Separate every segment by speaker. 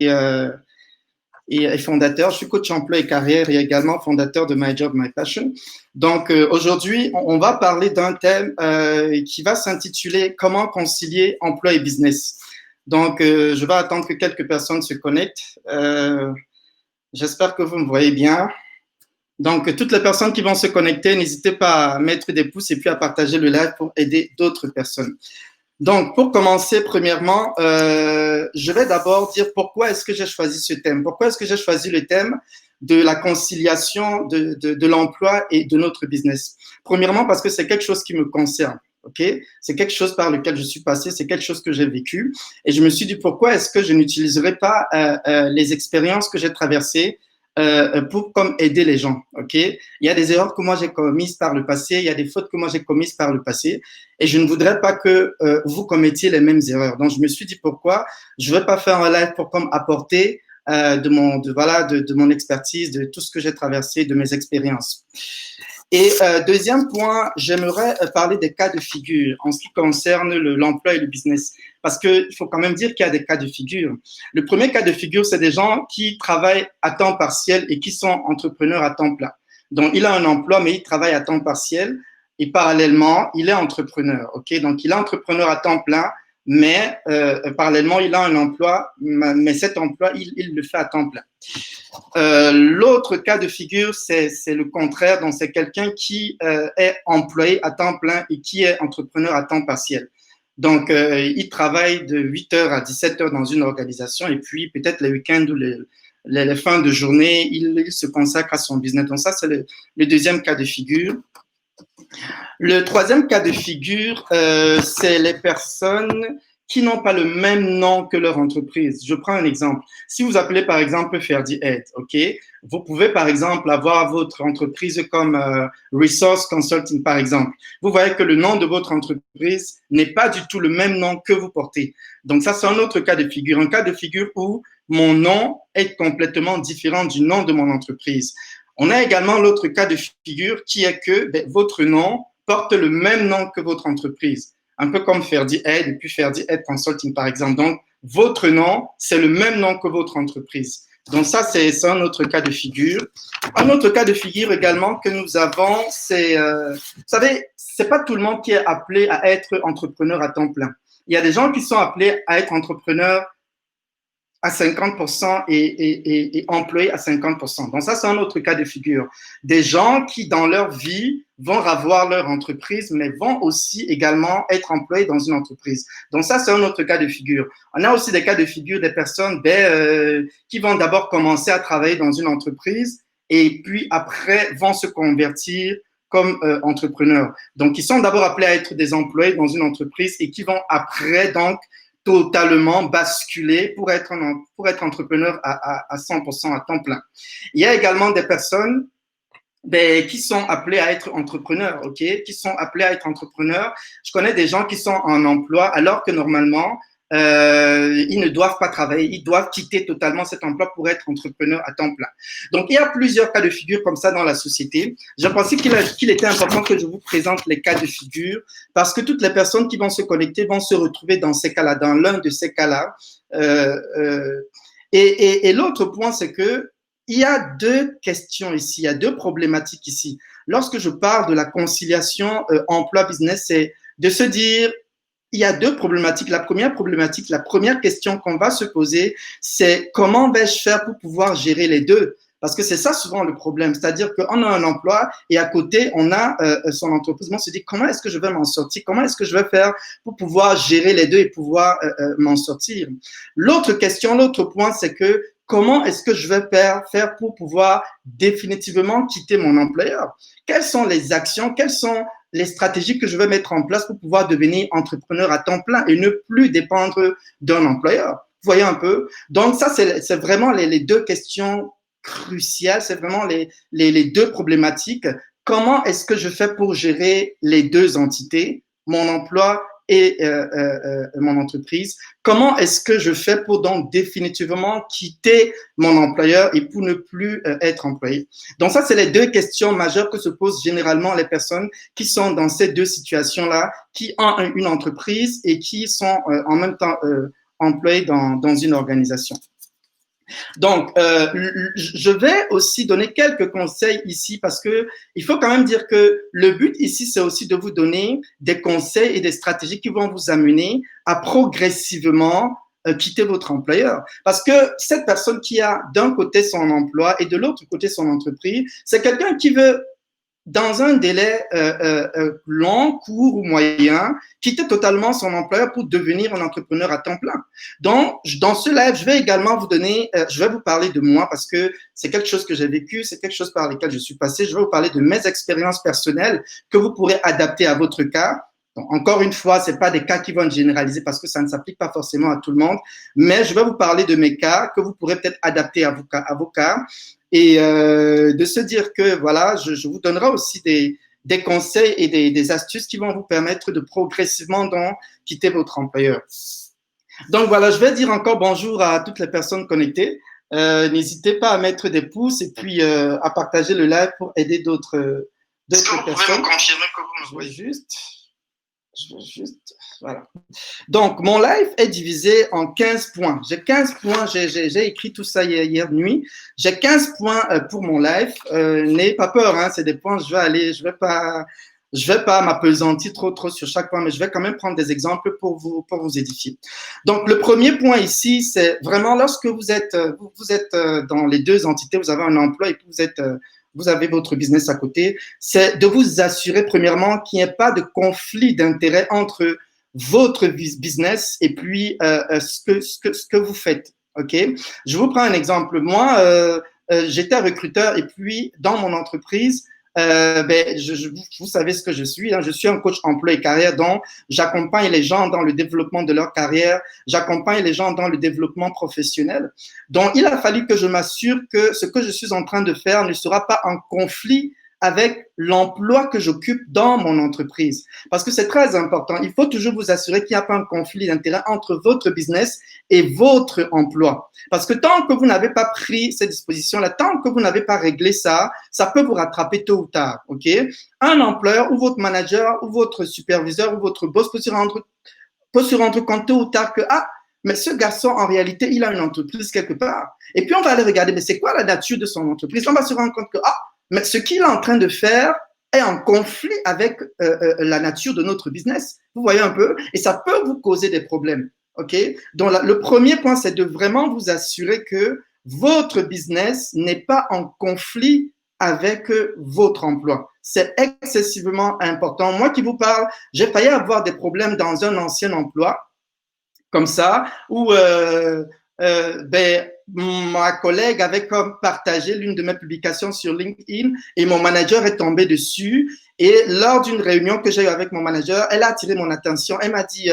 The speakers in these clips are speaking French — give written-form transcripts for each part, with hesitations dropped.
Speaker 1: euh, et fondateur. Je suis coach emploi et carrière et également fondateur de My Job, My Passion. Donc, aujourd'hui, on va parler d'un thème qui va s'intituler Comment concilier emploi et business. Donc, je vais attendre que quelques personnes se connectent. J'espère que vous me voyez bien. Donc, toutes les personnes qui vont se connecter, n'hésitez pas à mettre des pouces et puis à partager le live pour aider d'autres personnes. Donc, pour commencer, premièrement, je vais d'abord dire pourquoi est-ce que j'ai choisi ce thème. Pourquoi est-ce que j'ai choisi le thème de la conciliation de l'emploi et de notre business. Premièrement, parce que c'est quelque chose qui me concerne. Ok, c'est quelque chose par lequel je suis passé, c'est quelque chose que j'ai vécu. Et je me suis dit, pourquoi est-ce que je n'utiliserais pas les expériences que j'ai traversées pour comme aider les gens. Ok, il y a des erreurs que moi j'ai commises par le passé, il y a des fautes que moi j'ai commises par le passé, et je ne voudrais pas que vous commettiez les mêmes erreurs. Donc je me suis dit pourquoi je ne vais pas faire un live pour comme apporter de mon expertise, de tout ce que j'ai traversé, de mes expériences. Et deuxième point, j'aimerais parler des cas de figure en ce qui concerne l'emploi et le business. Parce qu'il faut quand même dire qu'il y a des cas de figure. Le premier cas de figure, c'est des gens qui travaillent à temps partiel et qui sont entrepreneurs à temps plein. Donc, il a un emploi, mais il travaille à temps partiel et parallèlement, il est entrepreneur. Ok, donc il est entrepreneur à temps plein, mais parallèlement, il a un emploi, mais cet emploi, il le fait à temps plein. L'autre cas de figure, c'est le contraire. Donc, c'est quelqu'un qui est employé à temps plein et qui est entrepreneur à temps partiel. Donc, il travaille de 8h à 17h dans une organisation et puis peut-être les week-ends ou les fins de journée, il se consacre à son business. Donc, ça, c'est le deuxième cas de figure. Le troisième cas de figure, c'est les personnes qui n'ont pas le même nom que leur entreprise. Je prends un exemple. Si vous appelez par exemple Ferdi Aid, ok, vous pouvez par exemple avoir votre entreprise comme Resource Consulting par exemple. Vous voyez que le nom de votre entreprise n'est pas du tout le même nom que vous portez. Donc ça, c'est un autre cas de figure. Un cas de figure où mon nom est complètement différent du nom de mon entreprise. On a également l'autre cas de figure qui est que votre nom porte le même nom que votre entreprise. Un peu comme Ferdi Aid et puis Ferdi Aid Consulting, par exemple. Donc, votre nom, c'est le même nom que votre entreprise. Donc, ça, c'est un autre cas de figure. Un autre cas de figure également que nous avons, c'est, vous savez, c'est pas tout le monde qui est appelé à être entrepreneur à temps plein. Il y a des gens qui sont appelés à être entrepreneurs à 50% et employés à 50%. Donc ça, c'est un autre cas de figure. Des gens qui, dans leur vie, vont avoir leur entreprise, mais vont aussi également être employés dans une entreprise. Donc ça, c'est un autre cas de figure. On a aussi des cas de figure des personnes qui vont d'abord commencer à travailler dans une entreprise et puis après vont se convertir comme entrepreneurs. Donc, ils sont d'abord appelés à être des employés dans une entreprise et qui vont après donc totalement basculer pour être entrepreneur à 100% à temps plein. Il y a également des personnes qui sont appelés à être entrepreneurs, ok, qui sont appelés à être entrepreneurs. Je connais des gens qui sont en emploi alors que normalement, ils ne doivent pas travailler, ils doivent quitter totalement cet emploi pour être entrepreneur à temps plein. Donc, il y a plusieurs cas de figure comme ça dans la société. Je pensais qu'il était important que je vous présente les cas de figure parce que toutes les personnes qui vont se connecter vont se retrouver dans ces cas-là, dans l'un de ces cas-là. Et l'autre point, c'est que il y a deux questions ici, il y a deux problématiques ici. Lorsque je parle de la conciliation emploi-business, c'est de se dire, il y a deux problématiques. La première question qu'on va se poser, c'est comment vais-je faire pour pouvoir gérer les deux? Parce que c'est ça souvent le problème, c'est-à-dire qu'on a un emploi et à côté, on a son entreprise. On se dit, comment est-ce que je vais m'en sortir? Comment est-ce que je vais faire pour pouvoir gérer les deux et pouvoir m'en sortir? L'autre question, l'autre point, c'est que comment est-ce que je vais faire pour pouvoir définitivement quitter mon employeur? Quelles sont les actions, quelles sont les stratégies que je vais mettre en place pour pouvoir devenir entrepreneur à temps plein et ne plus dépendre d'un employeur? Vous voyez un peu? Donc ça, c'est vraiment les deux questions cruciales, c'est vraiment les deux problématiques. Comment est-ce que je fais pour gérer les deux entités, mon emploi et mon entreprise? Comment est-ce que je fais pour donc définitivement quitter mon employeur et pour ne plus être employé? Donc ça, c'est les deux questions majeures que se posent généralement les personnes qui sont dans ces deux situations-là, qui ont une entreprise et qui sont en même temps employés dans une organisation. Donc, je vais aussi donner quelques conseils ici parce que il faut quand même dire que le but ici, c'est aussi de vous donner des conseils et des stratégies qui vont vous amener à progressivement quitter votre employeur. Parce que cette personne qui a d'un côté son emploi et de l'autre côté son entreprise, c'est quelqu'un qui veut dans un délai long, court ou moyen, quitter totalement son employeur pour devenir un entrepreneur à temps plein. Donc, dans ce live, je vais également vous donner, je vais vous parler de moi parce que c'est quelque chose que j'ai vécu, c'est quelque chose par lequel je suis passé. Je vais vous parler de mes expériences personnelles que vous pourrez adapter à votre cas. Donc, encore une fois, c'est pas des cas qui vont être généralisés parce que ça ne s'applique pas forcément à tout le monde, mais je vais vous parler de mes cas que vous pourrez peut-être adapter à vos cas et de se dire que voilà, je vous donnerai aussi des conseils et des astuces qui vont vous permettre de progressivement donc quitter votre employeur. Donc voilà, je vais dire encore bonjour à toutes les personnes connectées. N'hésitez pas à mettre des pouces et puis à partager le live pour aider d'autres personnes. Vous pouvez me confirmer que vous me voyez juste. Je vais juste, voilà. Donc, mon live est divisé en 15 points. J'ai 15 points, j'ai écrit tout ça hier nuit. J'ai 15 points pour mon live. N'ayez pas peur, hein, c'est des points, je vais pas m'appesantir trop sur chaque point, mais je vais quand même prendre des exemples pour vous édifier. Donc, le premier point ici, c'est vraiment lorsque vous êtes dans les deux entités, vous avez un emploi et puis vous avez votre business à côté, c'est de vous assurer premièrement qu'il n'y ait pas de conflit d'intérêt entre votre business et puis ce que vous faites. Ok, je vous prends un exemple. Moi, j'étais recruteur et puis dans mon entreprise, vous savez ce que je suis. Hein, je suis un coach emploi et carrière, donc j'accompagne les gens dans le développement de leur carrière, j'accompagne les gens dans le développement professionnel. Donc, il a fallu que je m'assure que ce que je suis en train de faire ne sera pas en conflit avec l'emploi que j'occupe dans mon entreprise. Parce que c'est très important. Il faut toujours vous assurer qu'il n'y a pas un conflit d'intérêt entre votre business et votre emploi. Parce que tant que vous n'avez pas pris ces dispositions-là, tant que vous n'avez pas réglé ça, ça peut vous rattraper tôt ou tard. OK? Un employeur ou votre manager ou votre superviseur ou votre boss peut se rendre compte tôt ou tard que, ah, mais ce garçon, en réalité, il a une entreprise quelque part. Et puis, on va aller regarder, mais c'est quoi la nature de son entreprise? On va se rendre compte que, ah, mais ce qu'il est en train de faire est en conflit avec la nature de notre business. Vous voyez un peu? Et ça peut vous causer des problèmes. OK? Donc, le premier point, c'est de vraiment vous assurer que votre business n'est pas en conflit avec votre emploi. C'est excessivement important. Moi qui vous parle, j'ai failli avoir des problèmes dans un ancien emploi, comme ça, où ma collègue avait comme partagé l'une de mes publications sur LinkedIn et mon manager est tombé dessus. Et lors d'une réunion que j'ai eue avec mon manager, elle a attiré mon attention. Elle m'a dit,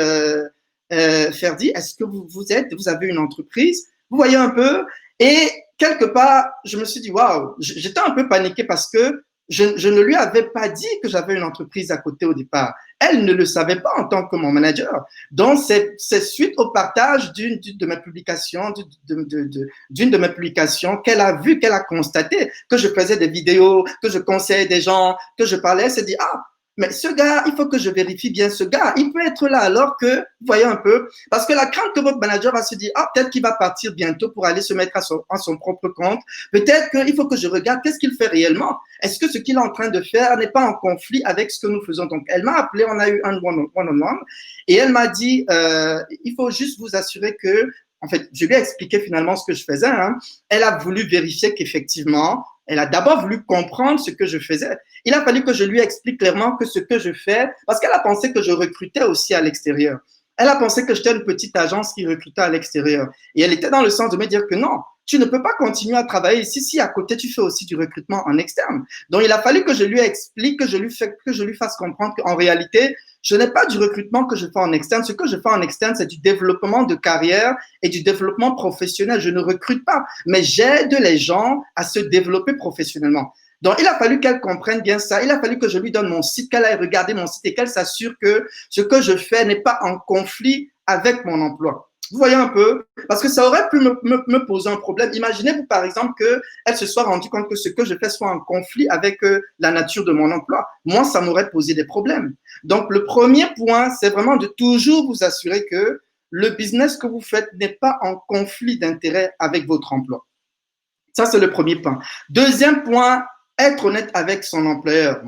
Speaker 1: Ferdi, est-ce que vous avez une entreprise? Vous voyez un peu? Et quelque part, je me suis dit, waouh, j'étais un peu paniqué parce que je ne lui avais pas dit que j'avais une entreprise à côté au départ. Elle ne le savait pas en tant que mon manager. Donc, c'est suite au partage d'une de mes publications, d'une de mes publications qu'elle a vu, qu'elle a constaté que je faisais des vidéos, que je conseillais des gens, que je parlais. Elle s'est dit, ah, mais ce gars, il faut que je vérifie bien ce gars. Il peut être là alors que, vous voyez un peu, parce que la crainte que votre manager va se dire, ah, peut-être qu'il va partir bientôt pour aller se mettre à son propre compte. Peut-être qu'il faut que je regarde qu'est-ce qu'il fait réellement. Est-ce que ce qu'il est en train de faire n'est pas en conflit avec ce que nous faisons? Donc, elle m'a appelé, on a eu un one-on-one et elle m'a dit, il faut juste vous assurer que, en fait, je lui ai expliqué finalement ce que je faisais. Hein. Elle a voulu vérifier qu'effectivement, elle a d'abord voulu comprendre ce que je faisais. Il a fallu que je lui explique clairement que ce que je fais, parce qu'elle a pensé que je recrutais aussi à l'extérieur. Elle a pensé que j'étais une petite agence qui recrutait à l'extérieur. Et elle était dans le sens de me dire que non, tu ne peux pas continuer à travailler ici si à côté tu fais aussi du recrutement en externe. Donc, il a fallu que je lui explique, que je lui fasse comprendre qu'en réalité, je n'ai pas du recrutement que je fais en externe. Ce que je fais en externe, c'est du développement de carrière et du développement professionnel. Je ne recrute pas, mais j'aide les gens à se développer professionnellement. Donc, il a fallu qu'elle comprenne bien ça. Il a fallu que je lui donne mon site, qu'elle aille regarder mon site et qu'elle s'assure que ce que je fais n'est pas en conflit avec mon emploi. Vous voyez un peu? Parce que ça aurait pu me poser un problème. Imaginez-vous, par exemple, qu'elle se soit rendue compte que ce que je fais soit en conflit avec la nature de mon emploi. Moi, ça m'aurait posé des problèmes. Donc, le premier point, c'est vraiment de toujours vous assurer que le business que vous faites n'est pas en conflit d'intérêt avec votre emploi. Ça, c'est le premier point. Deuxième point, être honnête avec son employeur.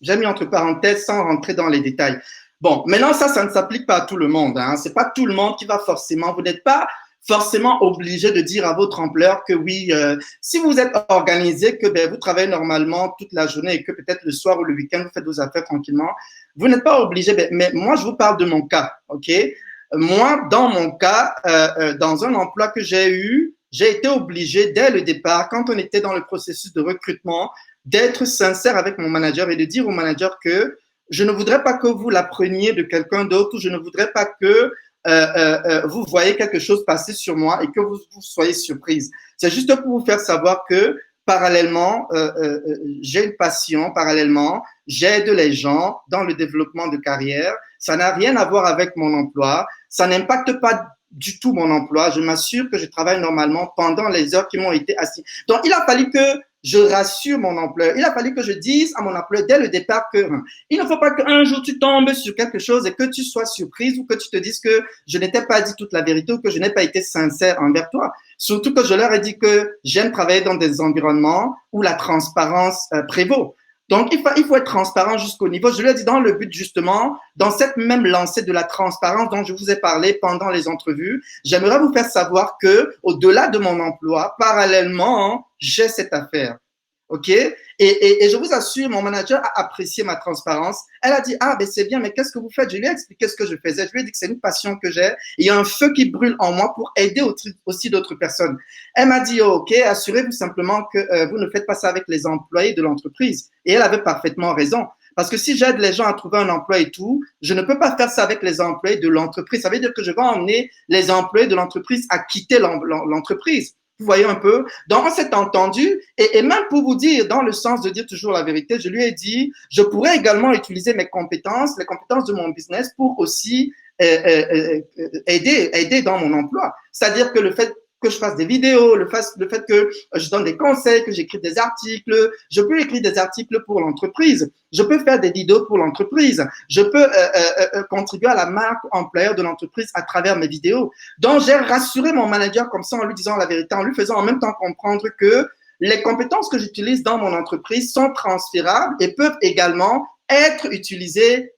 Speaker 1: J'ai mis entre parenthèses sans rentrer dans les détails. Bon, maintenant, ça ne s'applique pas à tout le monde. Hein. C'est pas tout le monde qui va forcément, vous n'êtes pas forcément obligé de dire à votre employeur que oui, si vous êtes organisé, que ben, vous travaillez normalement toute la journée et que peut-être le soir ou le week-end, vous faites vos affaires tranquillement, vous n'êtes pas obligé. Ben, mais moi, je vous parle de mon cas, ok? Moi, dans mon cas, dans un emploi que j'ai eu, j'ai été obligé dès le départ, quand on était dans le processus de recrutement, d'être sincère avec mon manager et de dire au manager que je ne voudrais pas que vous l'appreniez de quelqu'un d'autre ou je ne voudrais pas que vous voyez quelque chose passer sur moi et que vous soyez surprise. C'est juste pour vous faire savoir que parallèlement, j'ai une passion, parallèlement, j'aide les gens dans le développement de carrière. Ça n'a rien à voir avec mon emploi. Ça n'impacte pas du tout mon emploi. Je m'assure que je travaille normalement pendant les heures qui m'ont été assises. Donc, il a fallu que je rassure mon employeur. Il a fallu que je dise à mon employeur dès le départ que il ne faut pas qu'un jour tu tombes sur quelque chose et que tu sois surprise ou que tu te dises que je n'étais pas dit toute la vérité ou que je n'ai pas été sincère envers toi. Surtout que je leur ai dit que j'aime travailler dans des environnements où la transparence prévaut. Donc, il faut être transparent jusqu'au niveau. Je lui ai dit dans le but justement, dans cette même lancée de la transparence dont je vous ai parlé pendant les entrevues, j'aimerais vous faire savoir que au-delà de mon emploi, parallèlement, j'ai cette affaire. OK? Et je vous assure, mon manager a apprécié ma transparence. Elle a dit, ah, ben c'est bien, mais qu'est-ce que vous faites? Je lui ai expliqué ce que je faisais. Je lui ai dit que c'est une passion que j'ai. Il y a un feu qui brûle en moi pour aider aussi d'autres personnes. Elle m'a dit, OK, assurez-vous simplement que vous ne faites pas ça avec les employés de l'entreprise. Et elle avait parfaitement raison. Parce que si j'aide les gens à trouver un emploi et tout, je ne peux pas faire ça avec les employés de l'entreprise. Ça veut dire que je vais emmener les employés de l'entreprise à quitter l'entreprise. Vous voyez un peu? Donc, on s'est entendu et même pour vous dire, dans le sens de dire toujours la vérité, je lui ai dit, je pourrais également utiliser mes compétences, les compétences de mon business pour aussi aider dans mon emploi. C'est-à-dire que le fait que je fasse des vidéos, le fait que je donne des conseils, que j'écrive des articles, je peux écrire des articles pour l'entreprise, je peux faire des vidéos pour l'entreprise, je peux contribuer à la marque employeur de l'entreprise à travers mes vidéos. Donc, j'ai rassuré mon manager comme ça en lui disant la vérité, en lui faisant en même temps comprendre que les compétences que j'utilise dans mon entreprise sont transférables et peuvent également être utilisées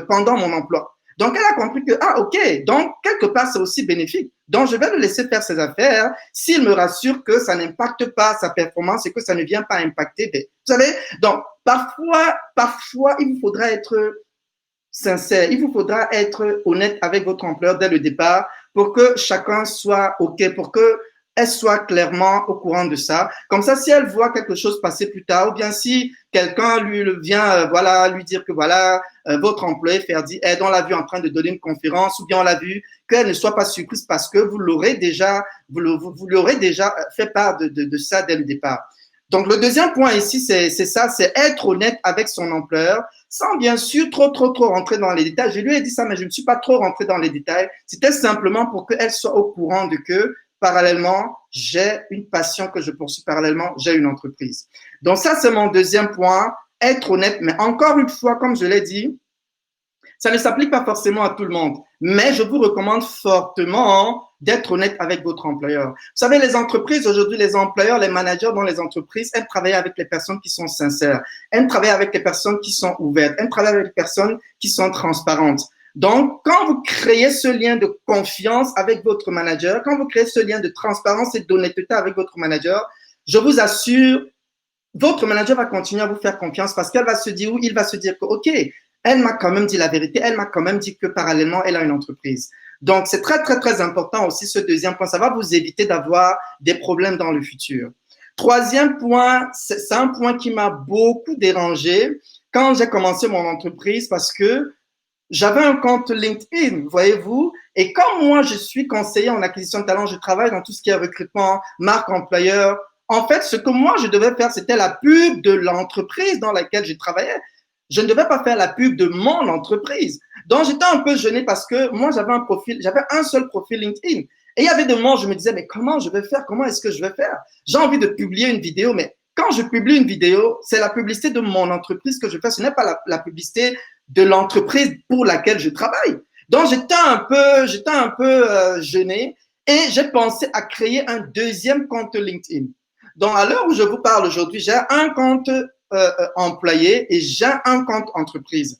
Speaker 1: pendant mon emploi. Donc, elle a compris que, ah, OK, donc, quelque part, c'est aussi bénéfique. Donc, je vais le laisser faire ses affaires s'il me rassure que ça n'impacte pas sa performance et que ça ne vient pas impacter. Vous savez, donc, parfois, il vous faudra être sincère, il vous faudra être honnête avec votre employeur dès le départ pour que chacun soit OK, pour que elle soit clairement au courant de ça. Comme ça, si elle voit quelque chose passer plus tard, ou bien si quelqu'un lui vient, lui dire que votre employé Ferdi est dans la vue en train de donner une conférence, ou bien on l'a vu, qu'elle ne soit pas surprise parce que vous lui aurez déjà fait part de ça dès le départ. Donc, le deuxième point ici, c'est ça, c'est être honnête avec son employeur, sans bien sûr trop rentrer dans les détails. Je lui ai dit ça, mais je ne suis pas trop rentré dans les détails. C'était simplement pour qu'elle soit au courant de que parallèlement, j'ai une passion que je poursuis parallèlement, j'ai une entreprise. Donc ça, c'est mon deuxième point, être honnête. Mais encore une fois, comme je l'ai dit, ça ne s'applique pas forcément à tout le monde. Mais je vous recommande fortement d'être honnête avec votre employeur. Vous savez, les entreprises, aujourd'hui, les employeurs, les managers dans les entreprises aiment travailler avec les personnes qui sont sincères, aiment travailler avec les personnes qui sont ouvertes, aiment travailler avec les personnes qui sont transparentes. Donc, quand vous créez ce lien de confiance avec votre manager, quand vous créez ce lien de transparence et d'honnêteté avec votre manager, je vous assure, votre manager va continuer à vous faire confiance parce qu'elle va se dire, ou il va se dire que, OK, elle m'a quand même dit la vérité, elle m'a quand même dit que parallèlement, elle a une entreprise. Donc, c'est très important aussi ce deuxième point. Ça va vous éviter d'avoir des problèmes dans le futur. Troisième point, c'est un point qui m'a beaucoup dérangé quand j'ai commencé mon entreprise parce que j'avais un compte LinkedIn, voyez-vous, et comme moi, je suis conseiller en acquisition de talent, je travaille dans tout ce qui est recrutement, marque employeur. En fait, ce que moi, je devais faire, c'était la pub de l'entreprise dans laquelle je travaillais. Je ne devais pas faire la pub de mon entreprise. Donc, j'étais un peu gêné parce que moi, j'avais un seul profil LinkedIn. Et il y avait des moments où je me disais, mais comment je vais faire? Comment est-ce que je vais faire? J'ai envie de publier une vidéo, mais quand je publie une vidéo, c'est la publicité de mon entreprise que je fais. Ce n'est pas la publicité de l'entreprise pour laquelle je travaille. Donc, j'étais un peu gêné et j'ai pensé à créer un deuxième compte LinkedIn. Donc, à l'heure où je vous parle aujourd'hui, j'ai un compte employé et j'ai un compte entreprise.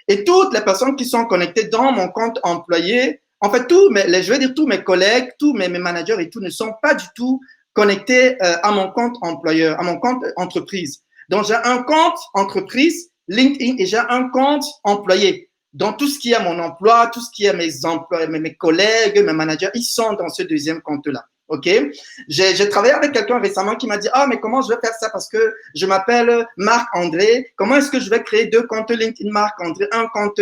Speaker 1: Et toutes les personnes qui sont connectées dans mon compte employé, en fait, je vais dire tous mes collègues, tous mes managers et tout ne sont pas du tout connectés à mon compte employeur, à mon compte entreprise. Donc, j'ai un compte entreprise, LinkedIn, et j'ai un compte employé. Donc, tout ce qui est mon emploi, tout ce qui est mes employés, mes collègues, mes managers, ils sont dans ce deuxième compte-là. OK? J'ai travaillé avec quelqu'un récemment qui m'a dit, ah, mais comment je vais faire ça? Parce que je m'appelle Marc-André. Comment est-ce que je vais créer deux comptes LinkedIn Marc-André, un compte,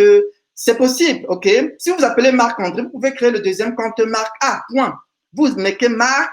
Speaker 1: c'est possible, OK? Si vous appelez Marc-André, vous pouvez créer le deuxième compte Marc A, point. Vous mettez Marc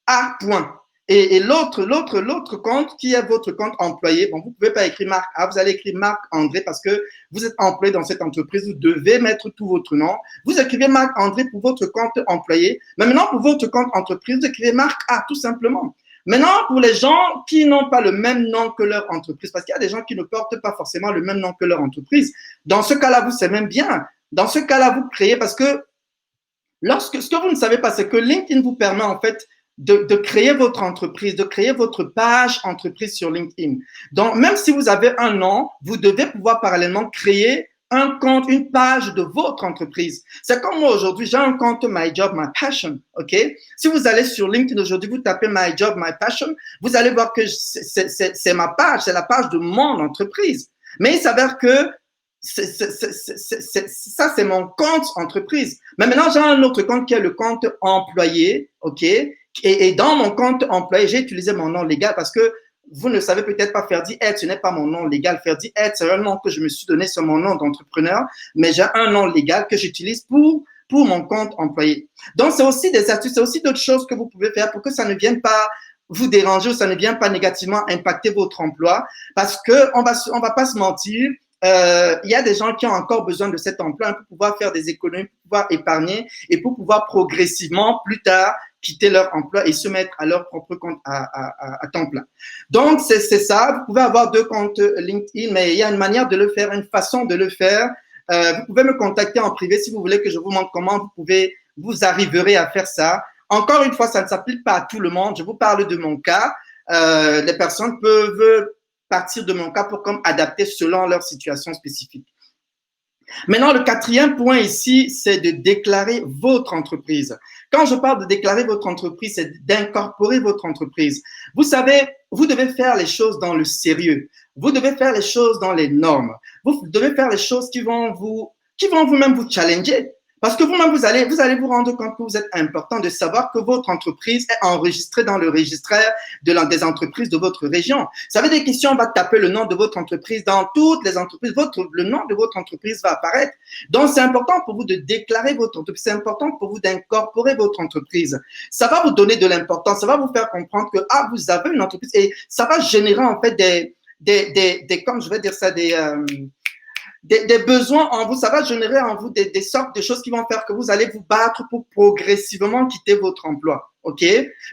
Speaker 1: A, point. Et l'autre compte qui est votre compte employé, bon, vous pouvez pas écrire Marc A, vous allez écrire Marc-André parce que vous êtes employé dans cette entreprise, vous devez mettre tout votre nom. Vous écrivez Marc-André pour votre compte employé. Mais maintenant, pour votre compte entreprise, vous écrivez Marc A, tout simplement. Maintenant, pour les gens qui n'ont pas le même nom que leur entreprise, parce qu'il y a des gens qui ne portent pas forcément le même nom que leur entreprise, dans ce cas-là, vous savez même bien. Dans ce cas-là, vous créez parce que ce que vous ne savez pas, c'est que LinkedIn vous permet en fait de créer votre entreprise, de créer votre page entreprise sur LinkedIn. Donc, même si vous avez un nom, vous devez pouvoir parallèlement créer un compte, une page de votre entreprise. C'est comme moi aujourd'hui, j'ai un compte My Job, My Passion, OK? Si vous allez sur LinkedIn aujourd'hui, vous tapez My Job, My Passion, vous allez voir que c'est ma page, c'est la page de mon entreprise. Mais il s'avère que ça, c'est mon compte entreprise. Mais maintenant, j'ai un autre compte qui est le compte employé, OK? Et dans mon compte employé, j'ai utilisé mon nom légal parce que vous ne savez peut-être pas, Ferdi Ed, ce n'est pas mon nom légal. Ferdi Ed, c'est un nom que je me suis donné sur mon nom d'entrepreneur, mais j'ai un nom légal que j'utilise pour mon compte employé. Donc, c'est aussi des astuces, c'est aussi d'autres choses que vous pouvez faire pour que ça ne vienne pas vous déranger ou ça ne vienne pas négativement impacter votre emploi parce que on va pas se mentir. Il y a des gens qui ont encore besoin de cet emploi pour pouvoir faire des économies, pour pouvoir épargner et pour pouvoir progressivement, plus tard, quitter leur emploi et se mettre à leur propre compte à temps plein. Donc, c'est ça. Vous pouvez avoir deux comptes LinkedIn, mais il y a une manière de le faire, une façon de le faire. Vous pouvez me contacter en privé si vous voulez que je vous montre comment vous arriverez à faire ça. Encore une fois, ça ne s'applique pas à tout le monde. Je vous parle de mon cas. Les personnes peuvent partir de mon cas pour comme adapter selon leur situation spécifique. Maintenant, le quatrième point ici, c'est de déclarer votre entreprise. Quand je parle de déclarer votre entreprise, c'est d'incorporer votre entreprise. Vous savez, vous devez faire les choses dans le sérieux. Vous devez faire les choses dans les normes. Vous devez faire les choses qui vont vous-même vous challenger. Parce que vous-même, vous allez vous rendre compte que vous êtes important de savoir que votre entreprise est enregistrée dans le registre des entreprises de votre région. Ça veut dire que si on va taper le nom de votre entreprise dans toutes les entreprises, le nom de votre entreprise va apparaître. Donc, c'est important pour vous de déclarer votre entreprise. C'est important pour vous d'incorporer votre entreprise. Ça va vous donner de l'importance. Ça va vous faire comprendre que, vous avez une entreprise et ça va générer en fait comme je vais dire ça, des besoins en vous, ça va générer en vous des sortes de choses qui vont faire que vous allez vous battre pour progressivement quitter votre emploi. OK?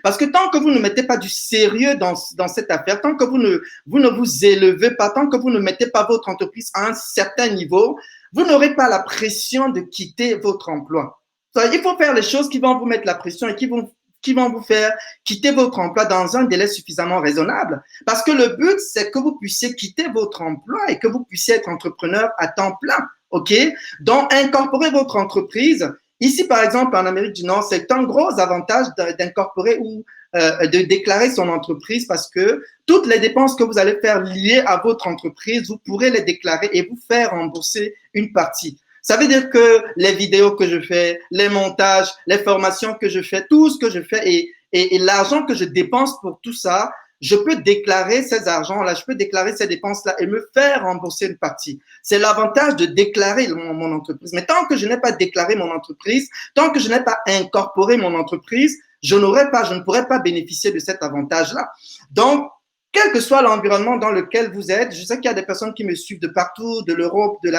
Speaker 1: Parce que tant que vous ne mettez pas du sérieux dans cette affaire, tant que vous ne vous élevez pas, tant que vous ne mettez pas votre entreprise à un certain niveau, vous n'aurez pas la pression de quitter votre emploi. Il faut faire les choses qui vont vous mettre la pression et qui vont vous faire quitter votre emploi dans un délai suffisamment raisonnable. Parce que le but, c'est que vous puissiez quitter votre emploi et que vous puissiez être entrepreneur à temps plein. OK? Donc, incorporer votre entreprise. Ici, par exemple, en Amérique du Nord, c'est un gros avantage d'incorporer ou de déclarer son entreprise parce que toutes les dépenses que vous allez faire liées à votre entreprise, vous pourrez les déclarer et vous faire rembourser une partie. Ça veut dire que les vidéos que je fais, les montages, les formations que je fais, tout ce que je fais et l'argent que je dépense pour tout ça, je peux déclarer ces argents-là, je peux déclarer ces dépenses-là et me faire rembourser une partie. C'est l'avantage de déclarer mon entreprise. Mais tant que je n'ai pas déclaré mon entreprise, tant que je n'ai pas incorporé mon entreprise, je ne pourrais pas bénéficier de cet avantage-là. Donc, quel que soit l'environnement dans lequel vous êtes, je sais qu'il y a des personnes qui me suivent de partout, de l'Europe, de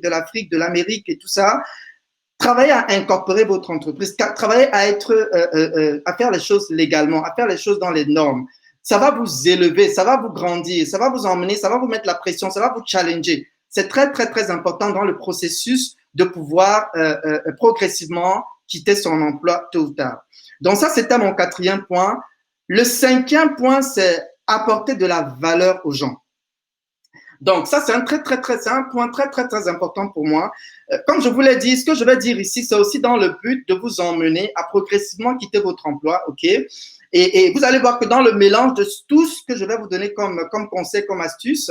Speaker 1: l'Afrique, de l'Amérique et tout ça. Travaillez à incorporer votre entreprise, travaillez à faire les choses légalement, à faire les choses dans les normes. Ça va vous élever, ça va vous grandir, ça va vous emmener, ça va vous mettre la pression, ça va vous challenger. C'est très, très, très important dans le processus de pouvoir progressivement quitter son emploi tôt ou tard. Donc ça, c'était mon quatrième point. Le cinquième point, c'est apporter de la valeur aux gens. Donc ça, c'est un point très important pour moi. Comme je vous l'ai dit, ce que je vais dire ici, c'est aussi dans le but de vous emmener à progressivement quitter votre emploi, ok? Et vous allez voir que dans le mélange de tout ce que je vais vous donner comme conseil, comme astuce,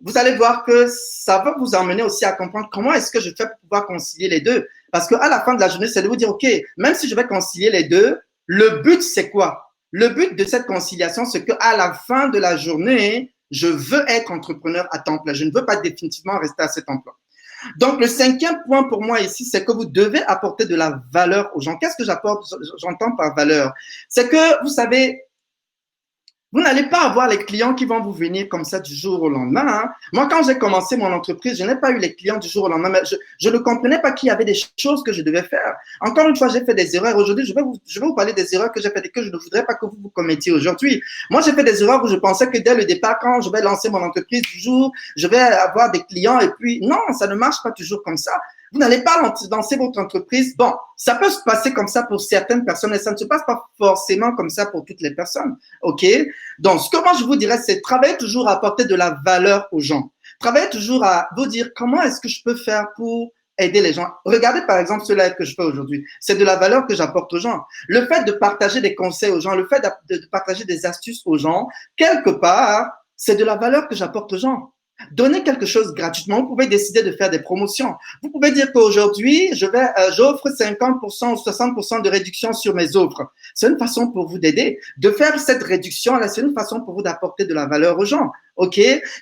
Speaker 1: vous allez voir que ça va vous emmener aussi à comprendre comment est-ce que je fais pour pouvoir concilier les deux. Parce qu'à la fin de la journée, c'est de vous dire, OK, même si je vais concilier les deux, le but, c'est quoi? Le but de cette conciliation, c'est qu'à la fin de la journée, je veux être entrepreneur à temps plein. Je ne veux pas définitivement rester à cet emploi. Donc, le cinquième point pour moi ici, c'est que vous devez apporter de la valeur aux gens. Qu'est-ce que j'entends par valeur? C'est que, vous savez, vous n'allez pas avoir les clients qui vont vous venir comme ça du jour au lendemain. Hein. Moi, quand j'ai commencé mon entreprise, je n'ai pas eu les clients du jour au lendemain. Mais je ne comprenais pas qu'il y avait des choses que je devais faire. Encore une fois, j'ai fait des erreurs. Aujourd'hui, je vais vous parler des erreurs que j'ai faites et que je ne voudrais pas que vous commettiez aujourd'hui. Moi, j'ai fait des erreurs où je pensais que dès le départ, quand je vais lancer mon entreprise du jour, je vais avoir des clients et puis non, ça ne marche pas toujours comme ça. Vous n'allez pas lancer votre entreprise. Bon, ça peut se passer comme ça pour certaines personnes et ça ne se passe pas forcément comme ça pour toutes les personnes. OK? Donc, ce que moi je vous dirais, c'est travailler toujours à apporter de la valeur aux gens. Travailler toujours à vous dire comment est-ce que je peux faire pour aider les gens. Regardez par exemple ce live que je fais aujourd'hui. C'est de la valeur que j'apporte aux gens. Le fait de partager des conseils aux gens, le fait de partager des astuces aux gens, quelque part, c'est de la valeur que j'apporte aux gens. Donnez quelque chose gratuitement. Vous pouvez décider de faire des promotions. Vous pouvez dire qu'aujourd'hui, j'offre 50% ou 60% de réduction sur mes offres. C'est une façon pour vous d'aider. De faire cette réduction-là, c'est une façon pour vous d'apporter de la valeur aux gens. OK?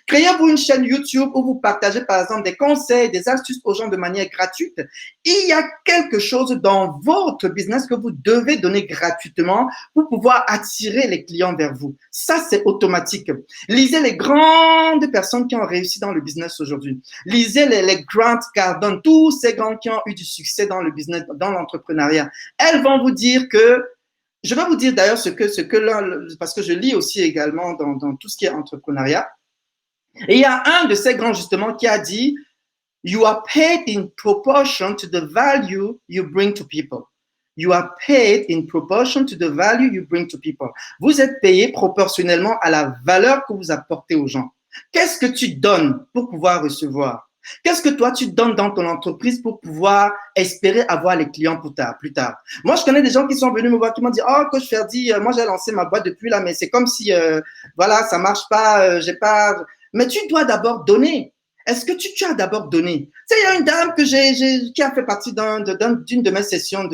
Speaker 1: Créez-vous une chaîne YouTube où vous partagez, par exemple, des conseils, des astuces aux gens de manière gratuite. Il y a quelque chose dans votre business que vous devez donner gratuitement pour pouvoir attirer les clients vers vous. Ça, c'est automatique. Lisez les grandes personnes qui ont réussi dans le business aujourd'hui. Lisez les Grant Cardone, tous ces grands qui ont eu du succès dans le business, dans l'entrepreneuriat. Elles vont vous dire que je vais vous dire d'ailleurs ce que là, parce que je lis aussi également dans tout ce qui est entrepreneuriat. Et il y a un de ces grands justement qui a dit, you are paid in proportion to the value you bring to people. You are paid in proportion to the value you bring to people. Vous êtes payé proportionnellement à la valeur que vous apportez aux gens. Qu'est-ce que tu donnes pour pouvoir recevoir? Qu'est-ce que toi, tu donnes dans ton entreprise pour pouvoir espérer avoir les clients plus tard? Moi, je connais des gens qui sont venus me voir, qui m'ont dit, oh, coach Ferdi, moi, j'ai lancé ma boîte depuis là, mais c'est comme si, voilà, ça marche pas, j'ai pas… Mais tu dois d'abord donner. Est-ce que tu as d'abord donné? Tu sais, il y a une dame qui a fait partie d'une de mes sessions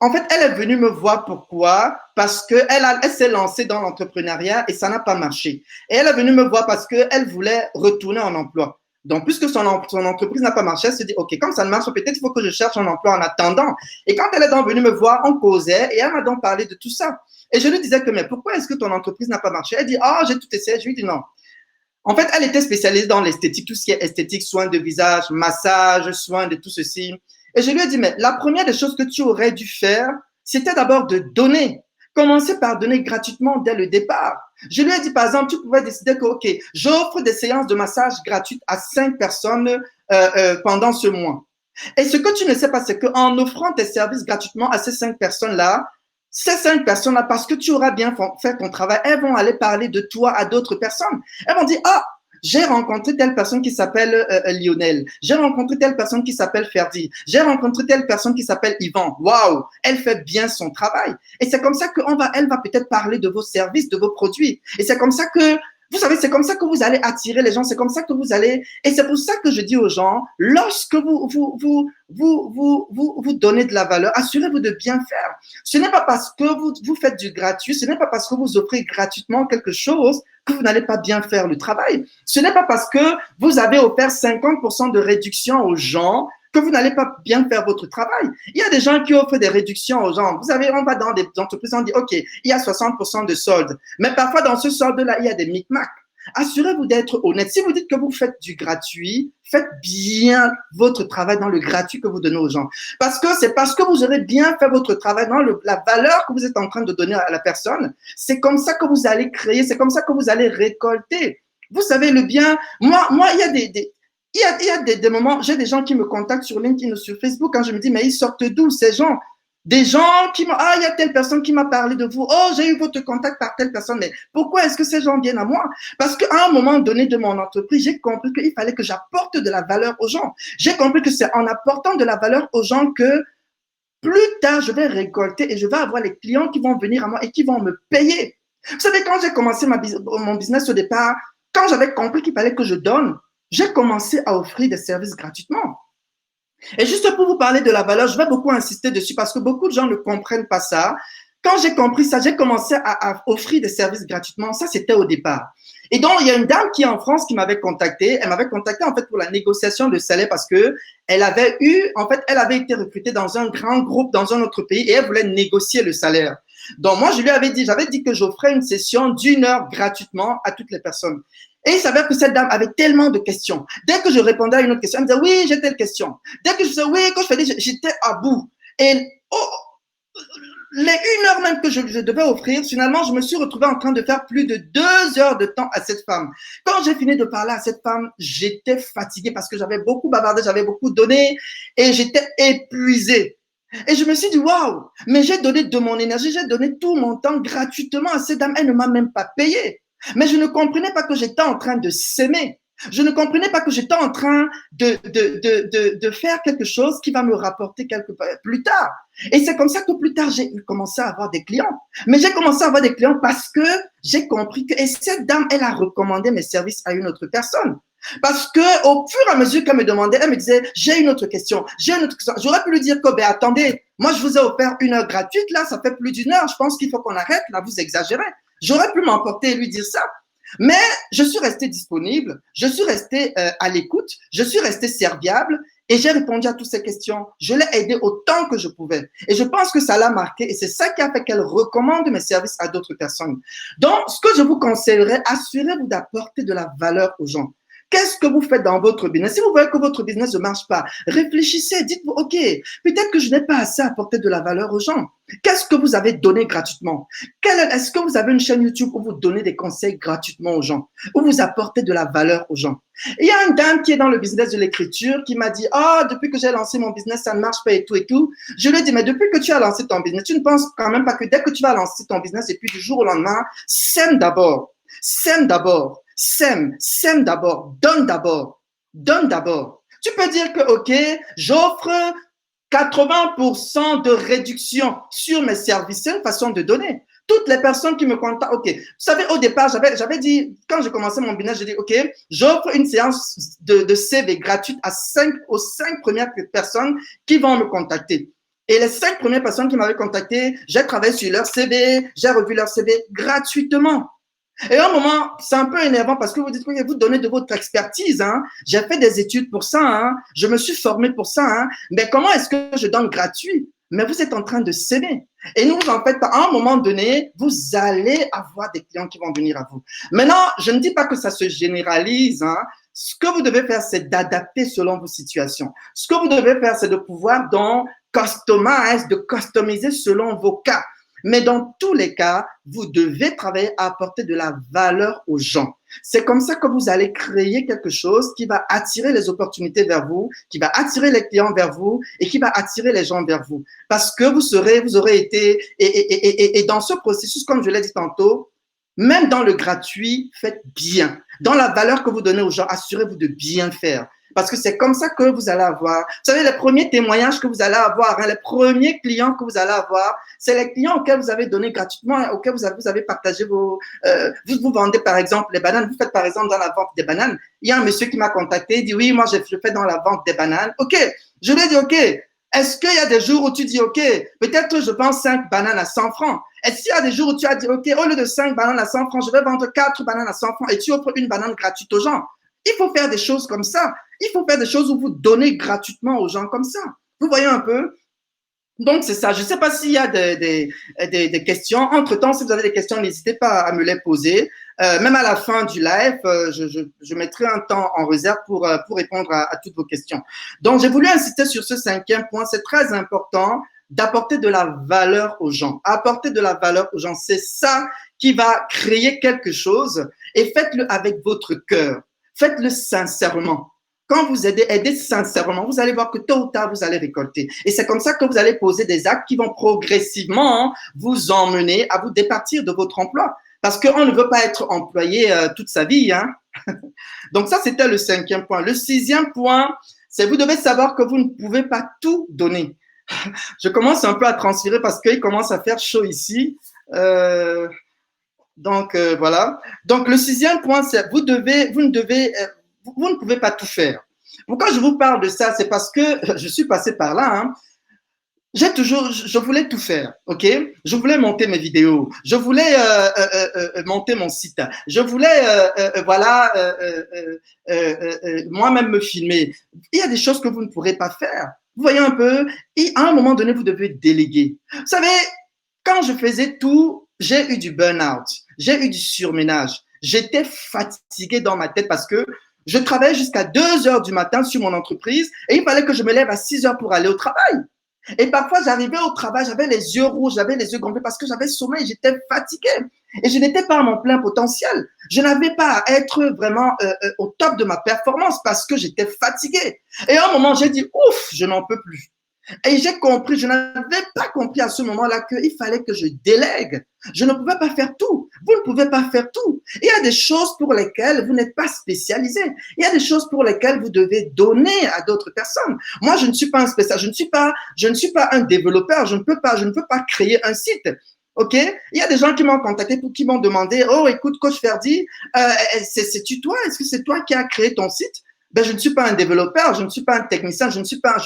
Speaker 1: en fait, elle est venue me voir pourquoi? Parce qu'elle s'est lancée dans l'entrepreneuriat et ça n'a pas marché. Et elle est venue me voir parce qu'elle voulait retourner en emploi. Donc, puisque son entreprise n'a pas marché, elle se dit, OK, comme ça ne marche pas, peut-être il faut que je cherche un emploi en attendant. Et quand elle est donc venue me voir, on causait et elle m'a donc parlé de tout ça. Et je lui disais que, mais pourquoi est-ce que ton entreprise n'a pas marché? Elle dit, oh, j'ai tout essayé. Je lui dis non. En fait, elle était spécialisée dans l'esthétique, tout ce qui est esthétique, soins de visage, massage, soins de tout ceci. Et je lui ai dit, mais la première des choses que tu aurais dû faire, c'était d'abord de donner. Commencer par donner gratuitement dès le départ. Je lui ai dit, par exemple, tu pouvais décider que, OK, j'offre des séances de massage gratuites à 5 personnes pendant ce mois. Et ce que tu ne sais pas, c'est qu'en offrant tes services gratuitement à ces 5 personnes-là, parce que tu auras bien fait ton travail, elles vont aller parler de toi à d'autres personnes. Elles vont dire, ah, j'ai rencontré telle personne qui s'appelle Lionel. J'ai rencontré telle personne qui s'appelle Ferdi. J'ai rencontré telle personne qui s'appelle Yvan. Waouh, elle fait bien son travail. Et c'est comme ça elle va peut-être parler de vos services, de vos produits. Et c'est comme ça que, vous savez, c'est comme ça que vous allez attirer les gens. C'est comme ça que vous allez, et c'est pour ça que je dis aux gens, lorsque vous donnez de la valeur, assurez-vous de bien faire. Ce n'est pas parce que vous faites du gratuit, ce n'est pas parce que vous offrez gratuitement quelque chose que vous n'allez pas bien faire le travail. Ce n'est pas parce que vous avez offert 50% de réduction aux gens que vous n'allez pas bien faire votre travail. Il y a des gens qui offrent des réductions aux gens. Vous savez, on va dans des entreprises, on dit, OK, il y a 60% de solde. Mais parfois, dans ce solde-là, il y a des micmacs. Assurez-vous d'être honnête. Si vous dites que vous faites du gratuit, faites bien votre travail dans le gratuit que vous donnez aux gens. Parce que c'est parce que vous aurez bien fait votre travail dans la valeur que vous êtes en train de donner à la personne. C'est comme ça que vous allez créer, c'est comme ça que vous allez récolter. Vous savez, le bien, moi, il y a il y a des moments, j'ai des gens qui me contactent sur LinkedIn ou sur Facebook quand je me dis, mais ils sortent d'où ces gens? Des gens qui m'ont, ah, il y a telle personne qui m'a parlé de vous. Oh, j'ai eu votre contact par telle personne. Mais pourquoi est-ce que ces gens viennent à moi? Parce qu'à un moment donné de mon entreprise, j'ai compris qu'il fallait que j'apporte de la valeur aux gens. J'ai compris que c'est en apportant de la valeur aux gens que plus tard, je vais récolter et je vais avoir les clients qui vont venir à moi et qui vont me payer. Vous savez, quand j'ai commencé mon business au départ, quand j'avais compris qu'il fallait que je donne, j'ai commencé à offrir des services gratuitement. Et juste pour vous parler de la valeur, je vais beaucoup insister dessus parce que beaucoup de gens ne comprennent pas ça. Quand j'ai compris ça, j'ai commencé à offrir des services gratuitement. Ça, c'était au départ. Et donc, il y a une dame qui est en France qui m'avait contacté. Elle m'avait contacté en fait pour la négociation de salaire parce que elle avait elle avait été recrutée dans un grand groupe dans un autre pays et elle voulait négocier le salaire. Donc, moi, j'avais dit que j'offrais une session d'1 heure gratuitement à toutes les personnes. Et il s'avère que cette dame avait tellement de questions. Dès que je répondais à une autre question, elle me disait oui, j'ai telle question. Dès que je disais oui, quand je faisais, j'étais à bout. Et les 1 heure même que je devais offrir, finalement, je me suis retrouvé en train de faire plus de 2 heures de temps à cette femme. Quand j'ai fini de parler à cette femme, j'étais fatigué parce que j'avais beaucoup bavardé, j'avais beaucoup donné et j'étais épuisé. Et je me suis dit, waouh, mais j'ai donné de mon énergie, j'ai donné tout mon temps gratuitement à cette dame, elle ne m'a même pas payé. Mais je ne comprenais pas que j'étais en train de s'aimer. Je ne comprenais pas que j'étais en train de faire quelque chose qui va me rapporter quelque part plus tard. Et c'est comme ça que plus tard, j'ai commencé à avoir des clients. Mais j'ai commencé à avoir des clients parce que j'ai compris que, et cette dame, elle a recommandé mes services à une autre personne. Parce que au fur et à mesure qu'elle me demandait, elle me disait, j'ai une autre question, j'ai une autre question. J'aurais pu lui dire que, ben, attendez, moi, je vous ai offert 1 heure gratuite, là, ça fait plus d'1 heure. Je pense qu'il faut qu'on arrête, là, vous exagérez. J'aurais pu m'emporter et lui dire ça. Mais je suis resté disponible, je suis resté à l'écoute, je suis resté serviable et j'ai répondu à toutes ces questions. Je l'ai aidé autant que je pouvais. Et je pense que ça l'a marqué et c'est ça qui a fait qu'elle recommande mes services à d'autres personnes. Donc, ce que je vous conseillerais, assurez-vous d'apporter de la valeur aux gens. Qu'est-ce que vous faites dans votre business? Si vous voyez que votre business ne marche pas, réfléchissez, dites-vous, OK, peut-être que je n'ai pas assez apporté de la valeur aux gens. Qu'est-ce que vous avez donné gratuitement? Est-ce que vous avez une chaîne YouTube où vous donnez des conseils gratuitement aux gens, où vous apportez de la valeur aux gens? Et il y a une dame qui est dans le business de l'écriture qui m'a dit, ah, depuis que j'ai lancé mon business, ça ne marche pas et tout et tout. Je lui ai dit, mais depuis que tu as lancé ton business, tu ne penses quand même pas que dès que tu vas lancer ton business et puis du jour au lendemain, sème d'abord, sème d'abord. Sème d'abord, donne d'abord, donne d'abord. Tu peux dire que, OK, j'offre 80% de réduction sur mes services. C'est une façon de donner. Toutes les personnes qui me contactent, OK. Vous savez, au départ, j'avais dit, quand j'ai commencé mon business, j'ai dit, OK, j'offre une séance de CV gratuite aux 5 premières personnes qui vont me contacter. Et les 5 premières personnes qui m'avaient contacté, j'ai travaillé sur leur CV, j'ai revu leur CV gratuitement. Et à un moment, c'est un peu énervant parce que vous dites que vous donnez de votre expertise. Hein. J'ai fait des études pour ça. Hein. Je me suis formé pour ça. Hein. Mais comment est-ce que je donne gratuit? Mais vous êtes en train de s'aimer. Et nous, en fait, à un moment donné, vous allez avoir des clients qui vont venir à vous. Maintenant, je ne dis pas que ça se généralise. Hein. Ce que vous devez faire, c'est d'adapter selon vos situations. Ce que vous devez faire, c'est de pouvoir customiser selon vos cas. Mais dans tous les cas, vous devez travailler à apporter de la valeur aux gens. C'est comme ça que vous allez créer quelque chose qui va attirer les opportunités vers vous, qui va attirer les clients vers vous et qui va attirer les gens vers vous. Parce que vous aurez été, et dans ce processus, comme je l'ai dit tantôt, même dans le gratuit, faites bien. Dans la valeur que vous donnez aux gens, assurez-vous de bien faire. Parce que c'est comme ça que vous allez avoir. Vous savez, les premiers témoignages que vous allez avoir, hein, les premiers clients que vous allez avoir, c'est les clients auxquels vous avez donné gratuitement, auxquels vous avez partagé vous vendez par exemple les bananes. Vous faites par exemple dans la vente des bananes. Il y a un monsieur qui m'a contacté, il dit oui, moi je fais dans la vente des bananes. OK, je lui ai dit OK. Est-ce qu'il y a des jours où tu dis OK, peut-être je vends 5 bananes à 100 francs. Est-ce qu'il y a des jours où tu as dit OK, au lieu de 5 bananes à 100 francs, je vais vendre 4 bananes à 100 francs et tu offres une banane gratuite aux gens? Il faut faire des choses comme ça. Il faut faire des choses où vous donnez gratuitement aux gens comme ça. Vous voyez un peu? Donc, c'est ça. Je ne sais pas s'il y a des questions. Entre-temps, si vous avez des questions, n'hésitez pas à me les poser. Même à la fin du live, je mettrai un temps en réserve pour répondre à toutes vos questions. Donc, j'ai voulu insister sur ce 5e point. C'est très important d'apporter de la valeur aux gens. Apporter de la valeur aux gens, c'est ça qui va créer quelque chose et faites-le avec votre cœur. Faites-le sincèrement. quand vous aidez, aidez sincèrement, vous allez voir que tôt ou tard, vous allez récolter. Et c'est comme ça que vous allez poser des actes qui vont progressivement vous emmener à vous départir de votre emploi. Parce qu'on ne veut pas être employé toute sa vie. Hein. Donc ça, c'était le 5e point. Le 6e point, c'est vous devez savoir que vous ne pouvez pas tout donner. Je commence un peu à transpirer parce qu'il commence à faire chaud ici. Voilà. Donc le 6e point, c'est vous ne pouvez pas tout faire. Pourquoi je vous parle de ça? C'est parce que je suis passé par là. Hein. Je voulais tout faire, ok? Je voulais monter mes vidéos, je voulais monter mon site, je voulais, moi-même me filmer. Il y a des choses que vous ne pourrez pas faire. Vous voyez un peu? Et à un moment donné, vous devez déléguer. Vous savez, quand je faisais tout, j'ai eu du burn-out, j'ai eu du surménage. J'étais fatigué dans ma tête parce que je travaillais jusqu'à 2 heures du matin sur mon entreprise et il fallait que je me lève à 6 heures pour aller au travail. Et parfois, j'arrivais au travail, j'avais les yeux rouges, j'avais les yeux gonflés parce que j'avais sommeil, j'étais fatigué. Et je n'étais pas à mon plein potentiel. Je n'avais pas à être vraiment au top de ma performance parce que j'étais fatigué. Et à un moment, j'ai dit, ouf, je n'en peux plus. Et j'ai compris, je n'avais pas compris à ce moment-là qu'il fallait que je délègue. Je ne pouvais pas faire tout. Vous ne pouvez pas faire tout. Il y a des choses pour lesquelles vous n'êtes pas spécialisé. Il y a des choses pour lesquelles vous devez donner à d'autres personnes. Moi, je ne suis pas un spécialiste. Je ne suis pas un développeur. Je ne peux pas créer un site. OK? Il y a des gens qui m'ont contacté qui m'ont demandé, oh, écoute, coach Ferdi, c'est-tu toi? Est-ce que c'est toi qui as créé ton site? Ben, je ne suis pas un développeur, je ne suis pas un technicien, je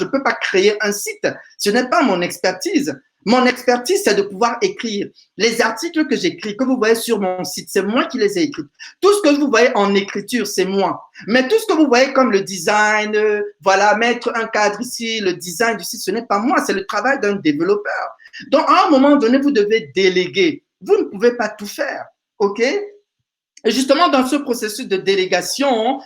Speaker 1: peux pas créer un site. Ce n'est pas mon expertise. Mon expertise, c'est de pouvoir écrire. Les articles que j'écris, que vous voyez sur mon site, c'est moi qui les ai écrits. Tout ce que vous voyez en écriture, c'est moi. Mais tout ce que vous voyez comme le design, voilà, mettre un cadre ici, le design du site, ce n'est pas moi, c'est le travail d'un développeur. Donc, à un moment donné, vous devez déléguer. Vous ne pouvez pas tout faire. OK? Et justement, dans ce processus de délégation,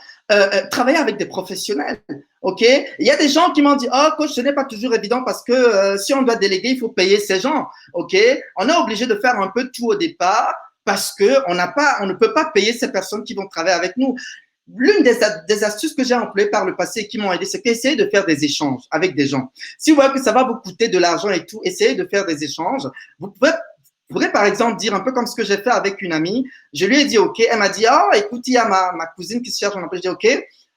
Speaker 1: travailler avec des professionnels. OK? Il y a des gens qui m'ont dit, oh, coach, ce n'est pas toujours évident parce que si on doit déléguer, il faut payer ces gens. OK? On est obligé de faire un peu tout au départ parce que on ne peut pas payer ces personnes qui vont travailler avec nous. L'une des astuces que j'ai employées par le passé et qui m'ont aidé, c'est qu'essayer de faire des échanges avec des gens. Si vous voyez que ça va vous coûter de l'argent et tout, essayez de faire des échanges. Vous pourrez par exemple dire un peu comme ce que j'ai fait avec une amie. Je lui ai dit, OK, elle m'a dit, oh, écoute, il y a ma cousine qui se cherche un emploi. Je dis, OK,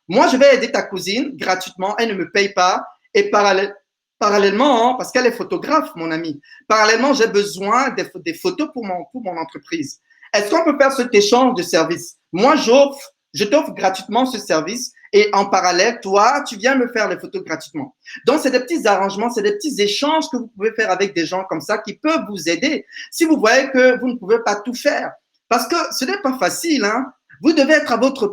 Speaker 1: moi, je vais aider ta cousine gratuitement. Elle ne me paye pas. Et parallèlement, parce qu'elle est photographe, mon amie, parallèlement, j'ai besoin des photos pour mon entreprise. Est-ce qu'on peut faire cet échange de services? Moi, je t'offre gratuitement ce service et en parallèle, toi, tu viens me faire les photos gratuitement. Donc, c'est des petits arrangements, c'est des petits échanges que vous pouvez faire avec des gens comme ça qui peuvent vous aider si vous voyez que vous ne pouvez pas tout faire. Parce que ce n'est pas facile, hein. Vous devez être à votre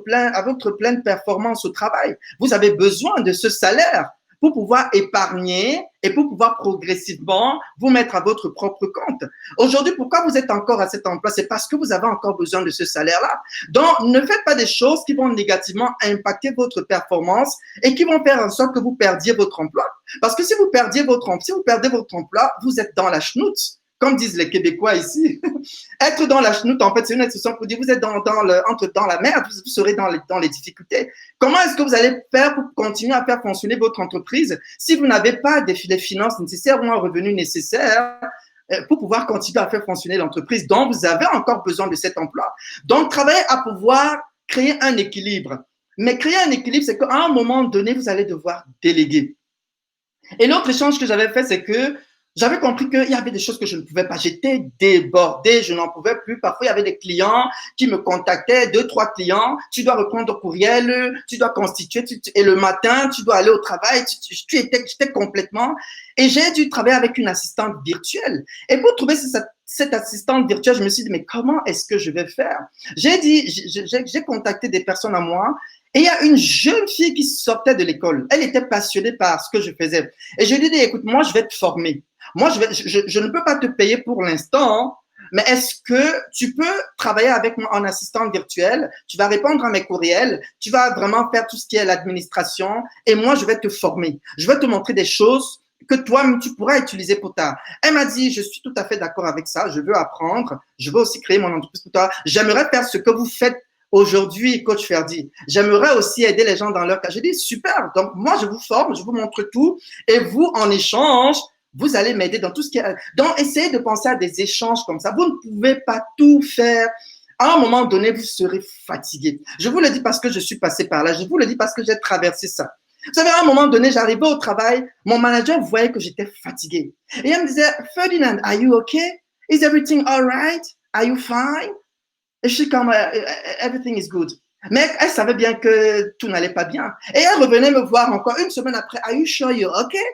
Speaker 1: pleine performance au travail. Vous avez besoin de ce salaire pour pouvoir épargner et pour pouvoir progressivement vous mettre à votre propre compte. Aujourd'hui, pourquoi vous êtes encore à cet emploi? C'est parce que vous avez encore besoin de ce salaire-là. Donc, ne faites pas des choses qui vont négativement impacter votre performance et qui vont faire en sorte que vous perdiez votre emploi. Parce que si vous perdez votre emploi, vous êtes dans la chenoute. Comme disent les Québécois ici, être dans la chenoute, en fait, c'est une expression pour dire vous êtes dans la merde, vous serez dans les difficultés. Comment est-ce que vous allez faire pour continuer à faire fonctionner votre entreprise si vous n'avez pas les finances nécessaires ou un revenu nécessaire pour pouvoir continuer à faire fonctionner l'entreprise dont vous avez encore besoin de cet emploi? Donc, travaillez à pouvoir créer un équilibre. Mais créer un équilibre, c'est qu'à un moment donné, vous allez devoir déléguer. Et l'autre échange que j'avais fait, c'est que j'avais compris qu'il y avait des choses que je ne pouvais pas. J'étais débordé, je n'en pouvais plus. Parfois, il y avait des clients qui me contactaient, 2-3 clients. Tu dois reprendre ton courriel, tu dois constituer, et le matin, tu dois aller au travail. J'étais complètement. Et j'ai dû travailler avec une assistante virtuelle. Et pour trouver cette assistante virtuelle, je me suis dit, mais comment est-ce que je vais faire? J'ai contacté des personnes à moi. Et il y a une jeune fille qui sortait de l'école. Elle était passionnée par ce que je faisais. Et je lui ai dit, écoute, moi, je vais te former. Moi, je ne peux pas te payer pour l'instant, mais est-ce que tu peux travailler avec moi en assistante virtuelle? Tu vas répondre à mes courriels, tu vas vraiment faire tout ce qui est l'administration et moi, je vais te former. Je vais te montrer des choses que toi-même, tu pourras utiliser pour ta… Elle m'a dit, je suis tout à fait d'accord avec ça, je veux apprendre, je veux aussi créer mon entreprise pour toi. J'aimerais faire ce que vous faites aujourd'hui, coach Ferdi, j'aimerais aussi aider les gens dans leur cas. J'ai dit, super. Donc, moi, je vous forme, je vous montre tout. Et vous, en échange, vous allez m'aider dans tout ce qui est… Donc, essayez de penser à des échanges comme ça. Vous ne pouvez pas tout faire. À un moment donné, vous serez fatigué. Je vous le dis parce que je suis passé par là. Je vous le dis parce que j'ai traversé ça. Vous savez, à un moment donné, j'arrivais au travail, mon manager voyait que j'étais fatigué. Et il me disait, Ferdinand, are you okay? Is everything all right? Are you fine? Et je suis comme, everything is good. Mais elle savait bien que tout n'allait pas bien. Et elle revenait me voir encore une semaine après, are you sure you're okay?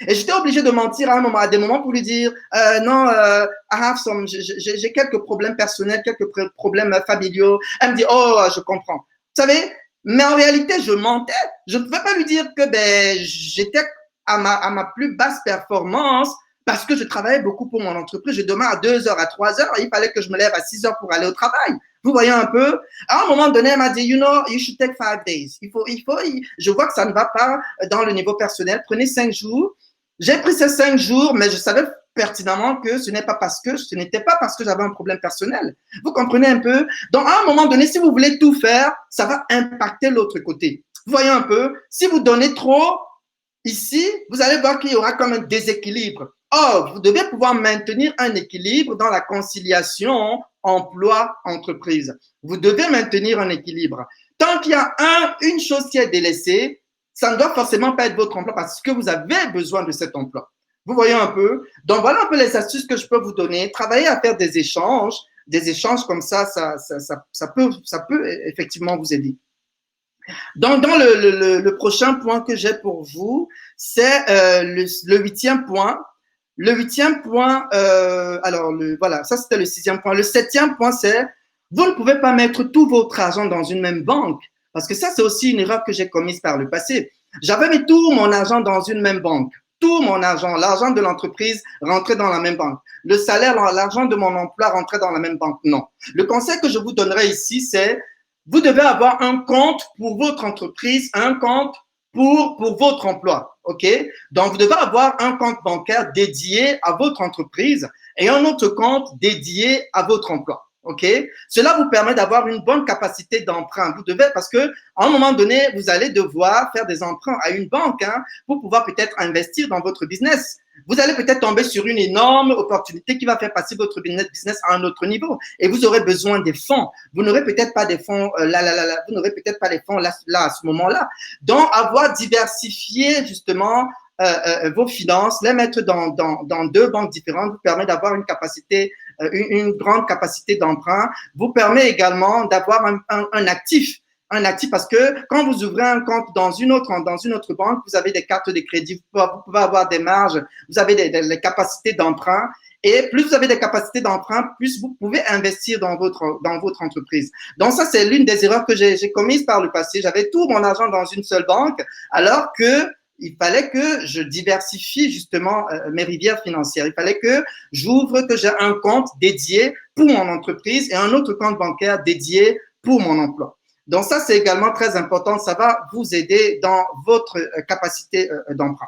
Speaker 1: Et j'étais obligé de mentir à des moments pour lui dire, non, j'ai quelques problèmes personnels, quelques problèmes familiaux. Elle me dit, oh, je comprends. Vous savez, mais en réalité, je mentais. Je ne pouvais pas lui dire que j'étais à ma plus basse performance parce que je travaillais beaucoup pour mon entreprise. Je dormais à 2 heures, à 3 heures. Et il fallait que je me lève à 6 heures pour aller au travail. Vous voyez un peu? À un moment donné, elle m'a dit, you know, you should take 5 days. Je vois que ça ne va pas dans le niveau personnel. Prenez 5 jours. J'ai pris ces 5 jours, mais je savais pertinemment que ce n'était pas parce que j'avais un problème personnel. Vous comprenez un peu? Donc, à un moment donné, si vous voulez tout faire, ça va impacter l'autre côté. Vous voyez un peu? Si vous donnez trop ici, vous allez voir qu'il y aura comme un déséquilibre. Or, vous devez pouvoir maintenir un équilibre dans la conciliation emploi-entreprise. Vous devez maintenir un équilibre. Tant qu'il y a une chose qui est délaissée, ça ne doit forcément pas être votre emploi parce que vous avez besoin de cet emploi. Vous voyez un peu? Donc, voilà un peu les astuces que je peux vous donner. Travaillez à faire des échanges comme ça, ça peut effectivement vous aider. Donc, dans le prochain point que j'ai pour vous, c'est le 8e point. Le 8e point, voilà, ça c'était le 6e point. Le 7e point, c'est vous ne pouvez pas mettre tout votre argent dans une même banque. Parce que ça, c'est aussi une erreur que j'ai commise par le passé. J'avais mis tout mon argent dans une même banque. Tout mon argent, l'argent de l'entreprise rentrait dans la même banque. Le salaire, l'argent de mon emploi rentrait dans la même banque. Non. Le conseil que je vous donnerai ici, c'est vous devez avoir un compte pour votre entreprise, un compte pour votre emploi. OK? Donc, vous devez avoir un compte bancaire dédié à votre entreprise et un autre compte dédié à votre emploi. OK? Cela vous permet d'avoir une bonne capacité d'emprunt. Vous devez, parce que à un moment donné, vous allez devoir faire des emprunts à une banque pour pouvoir peut-être investir dans votre business. Vous allez peut-être tomber sur une énorme opportunité qui va faire passer votre business à un autre niveau et vous aurez besoin des fonds. Vous n'aurez peut-être pas des fonds vous n'aurez peut-être pas les fonds là à ce moment-là. Donc, avoir diversifié justement vos finances, les mettre dans 2 banques différentes vous permet d'avoir une capacité, une grande capacité d'emprunt, vous permet également d'avoir un actif. Un actif parce que quand vous ouvrez un compte dans une autre banque, vous avez des cartes de crédit, vous pouvez avoir des marges, vous avez des capacités d'emprunt et plus vous avez des capacités d'emprunt, plus vous pouvez investir dans votre entreprise. Donc ça, c'est l'une des erreurs que j'ai commises par le passé. J'avais tout mon argent dans une seule banque alors que il fallait que je diversifie justement mes rivières financières. Il fallait que que j'ai un compte dédié pour mon entreprise et un autre compte bancaire dédié pour mon emploi. Donc ça, c'est également très important. Ça va vous aider dans votre capacité d'emprunt.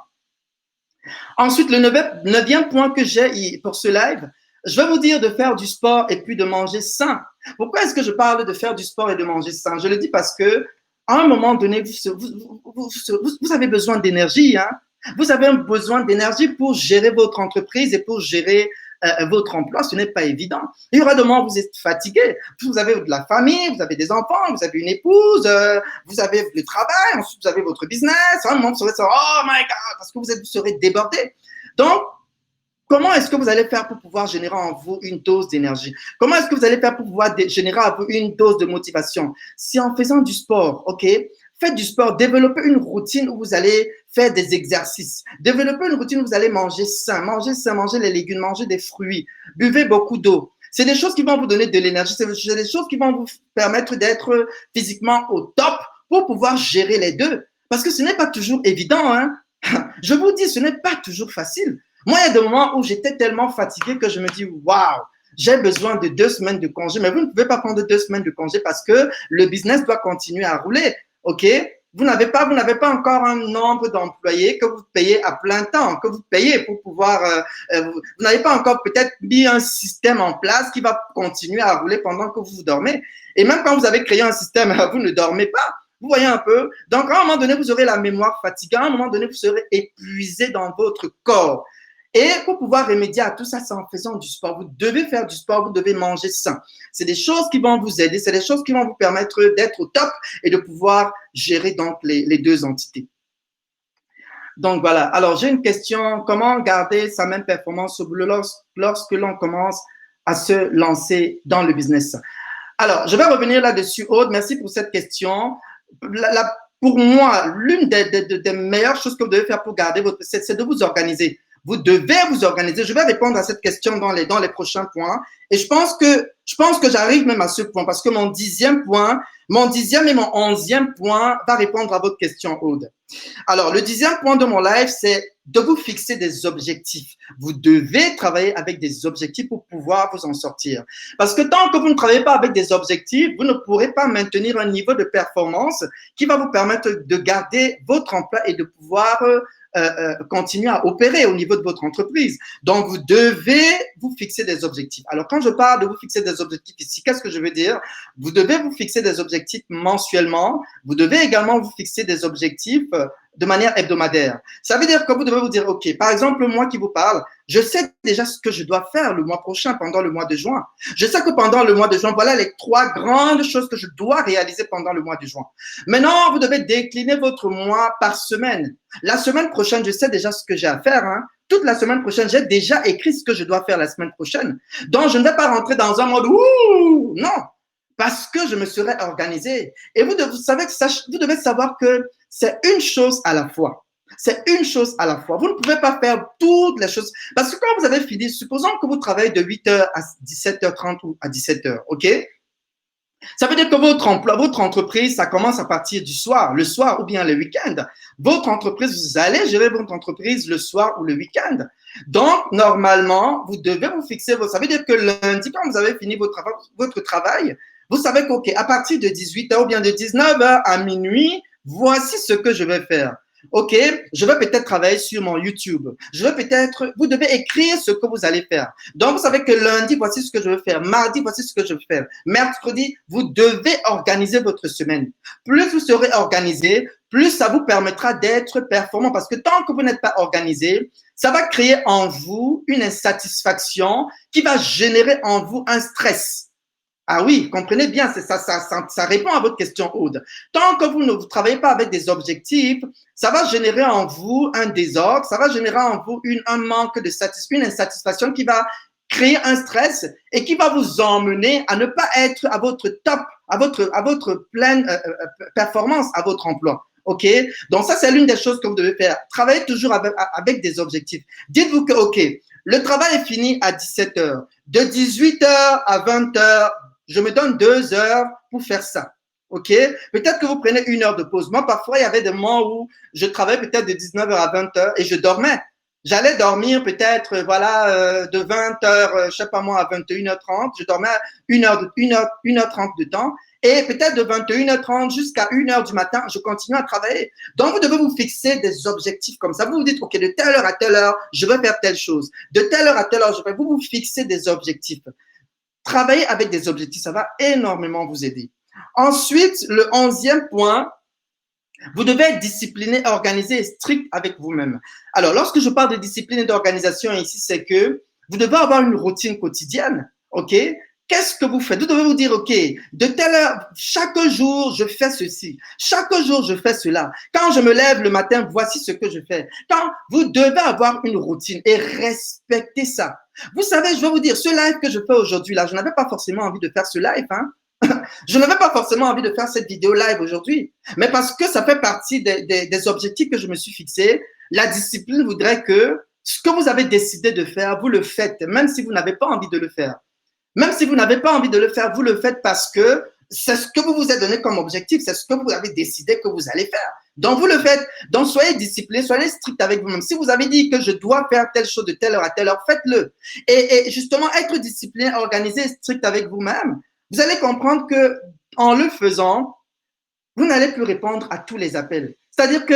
Speaker 1: Ensuite, le 9e point que j'ai pour ce live, je vais vous dire de faire du sport et puis de manger sain. Pourquoi est-ce que je parle de faire du sport et de manger sain? Je le dis parce que à un moment donné, vous avez besoin d'énergie. Vous avez besoin d'énergie pour gérer votre entreprise et pour gérer votre emploi. Ce n'est pas évident. Il y aura des moments où vous êtes fatigué. Vous avez de la famille, vous avez des enfants, vous avez une épouse, vous avez le travail, ensuite vous avez votre business. À un moment, vous serez oh my God, parce que vous serez débordé. Donc, comment est-ce que vous allez faire pour pouvoir générer en vous une dose d'énergie? Comment est-ce que vous allez faire pour pouvoir générer en vous une dose de motivation? C'est en faisant du sport, OK? Faites du sport, développez une routine où vous allez faire des exercices. Développez une routine où vous allez manger sain, manger les légumes, manger des fruits, buvez beaucoup d'eau. C'est des choses qui vont vous donner de l'énergie, c'est des choses qui vont vous permettre d'être physiquement au top pour pouvoir gérer les deux. Parce que ce n'est pas toujours évident, Je vous dis, ce n'est pas toujours facile. Moi, il y a des moments où j'étais tellement fatigué que je me dis, waouh, j'ai besoin de 2 semaines de congé. Mais vous ne pouvez pas prendre 2 semaines de congé parce que le business doit continuer à rouler. OK? vous n'avez pas encore un nombre d'employés que vous payez à plein temps, que vous payez pour pouvoir, vous n'avez pas encore peut-être mis un système en place qui va continuer à rouler pendant que vous dormez. Et même quand vous avez créé un système, vous ne dormez pas. Vous voyez un peu. Donc, à un moment donné, vous aurez la mémoire fatiguée. À un moment donné, vous serez épuisé dans votre corps. Et pour pouvoir remédier à tout ça, c'est en faisant du sport. Vous devez faire du sport, vous devez manger sain. C'est des choses qui vont vous aider, c'est des choses qui vont vous permettre d'être au top et de pouvoir gérer donc les deux entités. Donc voilà. Alors j'ai une question. Comment garder sa même performance au boulot lorsque l'on commence à se lancer dans le business? Alors, je vais revenir là-dessus, Aude. Merci pour cette question. Pour moi, l'une des meilleures choses que vous devez faire pour garder votre, c'est de vous organiser. Vous devez vous organiser. Je vais répondre à cette question dans les prochains points. Et je pense que j'arrive même à ce point parce que mon dixième et mon 11e point va répondre à votre question, Aude. Alors, le 10e point de mon live, c'est de vous fixer des objectifs. Vous devez travailler avec des objectifs pour pouvoir vous en sortir. Parce que tant que vous ne travaillez pas avec des objectifs, vous ne pourrez pas maintenir un niveau de performance qui va vous permettre de garder votre emploi et de pouvoir continuer à opérer au niveau de votre entreprise. Donc, vous devez vous fixer des objectifs. Alors, quand je parle de vous fixer des objectifs ici, qu'est-ce que je veux dire? Vous devez vous fixer des objectifs mensuellement. Vous devez également vous fixer des objectifs de manière hebdomadaire. Ça veut dire que vous devez vous dire, OK, par exemple, moi qui vous parle, je sais déjà ce que je dois faire le mois prochain, pendant le mois de juin. Je sais que pendant le mois de juin, voilà les 3 grandes choses que je dois réaliser pendant le mois de juin. Maintenant, vous devez décliner votre mois par semaine. La semaine prochaine, je sais déjà ce que j'ai à faire. Toute la semaine prochaine, j'ai déjà écrit ce que je dois faire la semaine prochaine. Donc, je ne vais pas rentrer dans un mode « Ouh !» Non, parce que je me serai organisé. Et vous devez savoir que c'est une chose à la fois. C'est une chose à la fois. Vous ne pouvez pas faire toutes les choses. Parce que quand vous avez fini, supposons que vous travaillez de 8h à 17h30 ou à 17h, OK? Ça veut dire que votre entreprise, ça commence à partir du soir, le soir ou bien le week-end. Votre entreprise, vous allez gérer votre entreprise le soir ou le week-end. Donc, normalement, vous devez vous fixer, ça veut dire que lundi, quand vous avez fini votre travail, vous savez qu'à à partir de 18h ou bien de 19h à minuit, voici ce que je vais faire. OK, je vais peut-être travailler sur mon YouTube. Vous devez écrire ce que vous allez faire. Donc, vous savez que lundi, voici ce que je vais faire. Mardi, voici ce que je vais faire. Mercredi, vous devez organiser votre semaine. Plus vous serez organisé, plus ça vous permettra d'être performant. Parce que tant que vous n'êtes pas organisé, ça va créer en vous une insatisfaction qui va générer en vous un stress. Ah oui, comprenez bien, ça répond à votre question, Aude. Tant que vous ne travaillez pas avec des objectifs, ça va générer en vous un désordre, ça va générer en vous un manque de une insatisfaction qui va créer un stress et qui va vous emmener à ne pas être à votre top, à votre pleine performance, à votre emploi. OK? Donc ça, c'est l'une des choses que vous devez faire. Travaillez toujours avec des objectifs. Dites-vous que, OK, le travail est fini à 17h. De 18h à 20h, je me donne 2 heures pour faire ça. OK? Peut-être que vous prenez 1 heure de pause. Moi, parfois, il y avait des moments où je travaillais peut-être de 19h à 20h et je dormais. J'allais dormir peut-être, de 20h, je sais pas moi, à 21h30. Je dormais 1h30 de temps. Et peut-être de 21h30 jusqu'à 1h du matin, je continue à travailler. Donc, vous devez vous fixer des objectifs comme ça. Vous vous dites, OK, de telle heure à telle heure, je vais faire telle chose. De telle heure à telle heure, vous fixez des objectifs. Travailler avec des objectifs, ça va énormément vous aider. Ensuite, le 11e point, vous devez être discipliné, organisé et strict avec vous-même. Alors, lorsque je parle de discipline et d'organisation ici, c'est que vous devez avoir une routine quotidienne, OK? Qu'est-ce que vous faites? Vous devez vous dire, OK, de telle heure, chaque jour, je fais ceci. Chaque jour, je fais cela. Quand je me lève le matin, voici ce que je fais. Quand vous devez avoir une routine et respecter ça. Vous savez, je vais vous dire, ce live que je fais aujourd'hui, là, je n'avais pas forcément envie de faire ce live, Je n'avais pas forcément envie de faire cette vidéo live aujourd'hui, mais parce que ça fait partie des objectifs que je me suis fixés. La discipline voudrait que ce que vous avez décidé de faire, vous le faites, même si vous n'avez pas envie de le faire. Même si vous n'avez pas envie de le faire, vous le faites parce que c'est ce que vous vous êtes donné comme objectif, c'est ce que vous avez décidé que vous allez faire. Donc, vous le faites. Donc, soyez discipliné, soyez strict avec vous-même. Si vous avez dit que je dois faire telle chose de telle heure à telle heure, faites-le. Et justement, être discipliné, organisé, strict avec vous-même, vous allez comprendre que en le faisant, vous n'allez plus répondre à tous les appels. C'est-à-dire que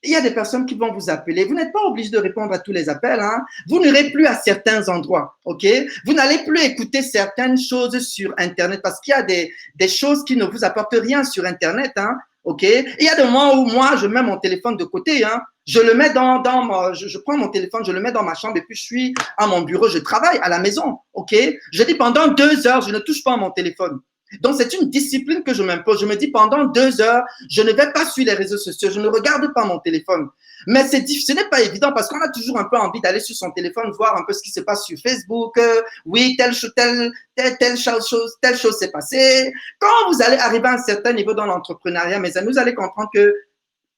Speaker 1: il y a des personnes qui vont vous appeler. Vous n'êtes pas obligé de répondre à tous les appels. Hein. Vous n'irez plus à certains endroits. OK? Vous n'allez plus écouter certaines choses sur Internet parce qu'il y a des choses qui ne vous apportent rien sur Internet. Hein. OK? Il y a des moments où moi, je mets mon téléphone de côté. Hein. Je le mets je prends mon téléphone, je le mets dans ma chambre et puis je suis à mon bureau, je travaille à la maison. OK? Je dis pendant 2 heures, je ne touche pas à mon téléphone. Donc, c'est une discipline que je m'impose. Je me dis, pendant 2 heures, je ne vais pas sur les réseaux sociaux, je ne regarde pas mon téléphone. Mais ce n'est pas évident parce qu'on a toujours un peu envie d'aller sur son téléphone, voir un peu ce qui se passe sur Facebook. Oui, telle chose s'est passée. Quand vous allez arriver à un certain niveau dans l'entrepreneuriat, mes amis, vous allez comprendre que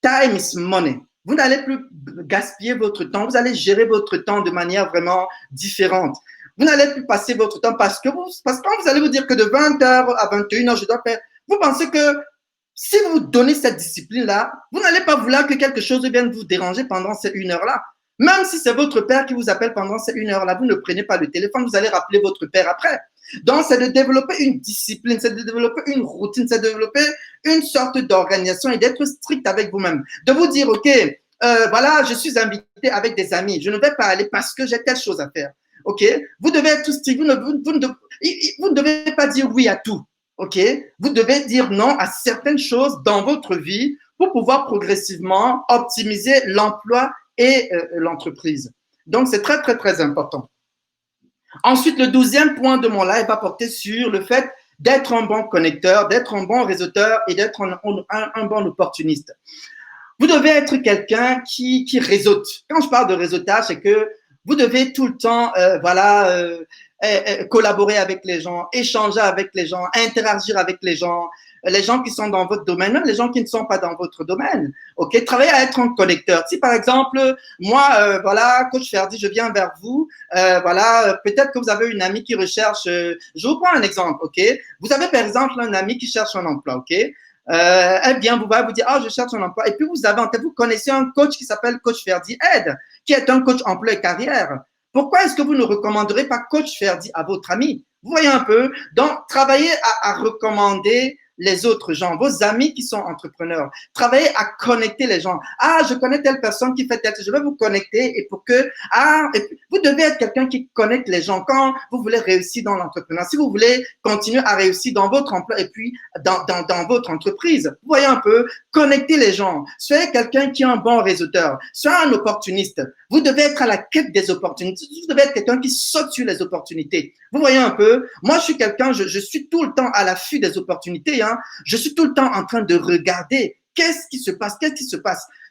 Speaker 1: time is money. Vous n'allez plus gaspiller votre temps, vous allez gérer votre temps de manière vraiment différente. Vous n'allez plus passer votre temps parce que quand vous allez vous dire que de 20h à 21h, je dois faire, vous pensez que si vous donnez cette discipline-là, vous n'allez pas vouloir que quelque chose vienne vous déranger pendant ces 1 heure-là. Même si c'est votre père qui vous appelle pendant ces 1 heure-là, vous ne prenez pas le téléphone, vous allez rappeler votre père après. Donc, c'est de développer une discipline, c'est de développer une routine, c'est de développer une sorte d'organisation et d'être strict avec vous-même. De vous dire, OK, voilà, je suis invité avec des amis, je ne vais pas aller parce que j'ai telle chose à faire. OK? Vous devez être strict. Vous ne devez pas dire oui à tout. OK? Vous devez dire non à certaines choses dans votre vie pour pouvoir progressivement optimiser l'emploi et l'entreprise. Donc, c'est très, très, très important. Ensuite, le 12e point de mon live va porter sur le fait d'être un bon connecteur, d'être un bon réseauteur et d'être un bon opportuniste. Vous devez être quelqu'un qui réseaute. Quand je parle de réseautage, c'est que vous devez tout le temps, collaborer avec les gens, échanger avec les gens, interagir avec les gens qui sont dans votre domaine, même les gens qui ne sont pas dans votre domaine. OK? Travailler à être un connecteur. Si par exemple, moi, coach Ferdi, je viens vers vous, peut-être que vous avez une amie qui recherche, je vous prends un exemple, OK? Vous avez par exemple un ami qui cherche un emploi, OK? Eh bien, vous va vous dire, je cherche un emploi. Et puis, vous connaissez un coach qui s'appelle Coach Ferdi Aide, qui est un coach emploi et carrière. Pourquoi est-ce que vous ne recommanderez pas Coach Ferdi à votre ami? Vous voyez un peu? Donc, travaillez à recommander les autres gens, vos amis qui sont entrepreneurs. Travaillez à connecter les gens. Je connais telle personne qui fait telle chose. Je vais vous connecter et pour que, et puis, vous devez être quelqu'un qui connecte les gens quand vous voulez réussir dans l'entrepreneuriat. Si vous voulez continuer à réussir dans votre emploi et puis dans votre entreprise, vous voyez un peu, connectez les gens. Soyez quelqu'un qui est un bon réseauteur. Soyez un opportuniste. Vous devez être à la quête des opportunités. Vous devez être quelqu'un qui saute sur les opportunités. Vous voyez un peu, moi, je suis quelqu'un, je suis tout le temps à l'affût des opportunités. Je suis tout le temps en train de regarder qu'est-ce qui se passe.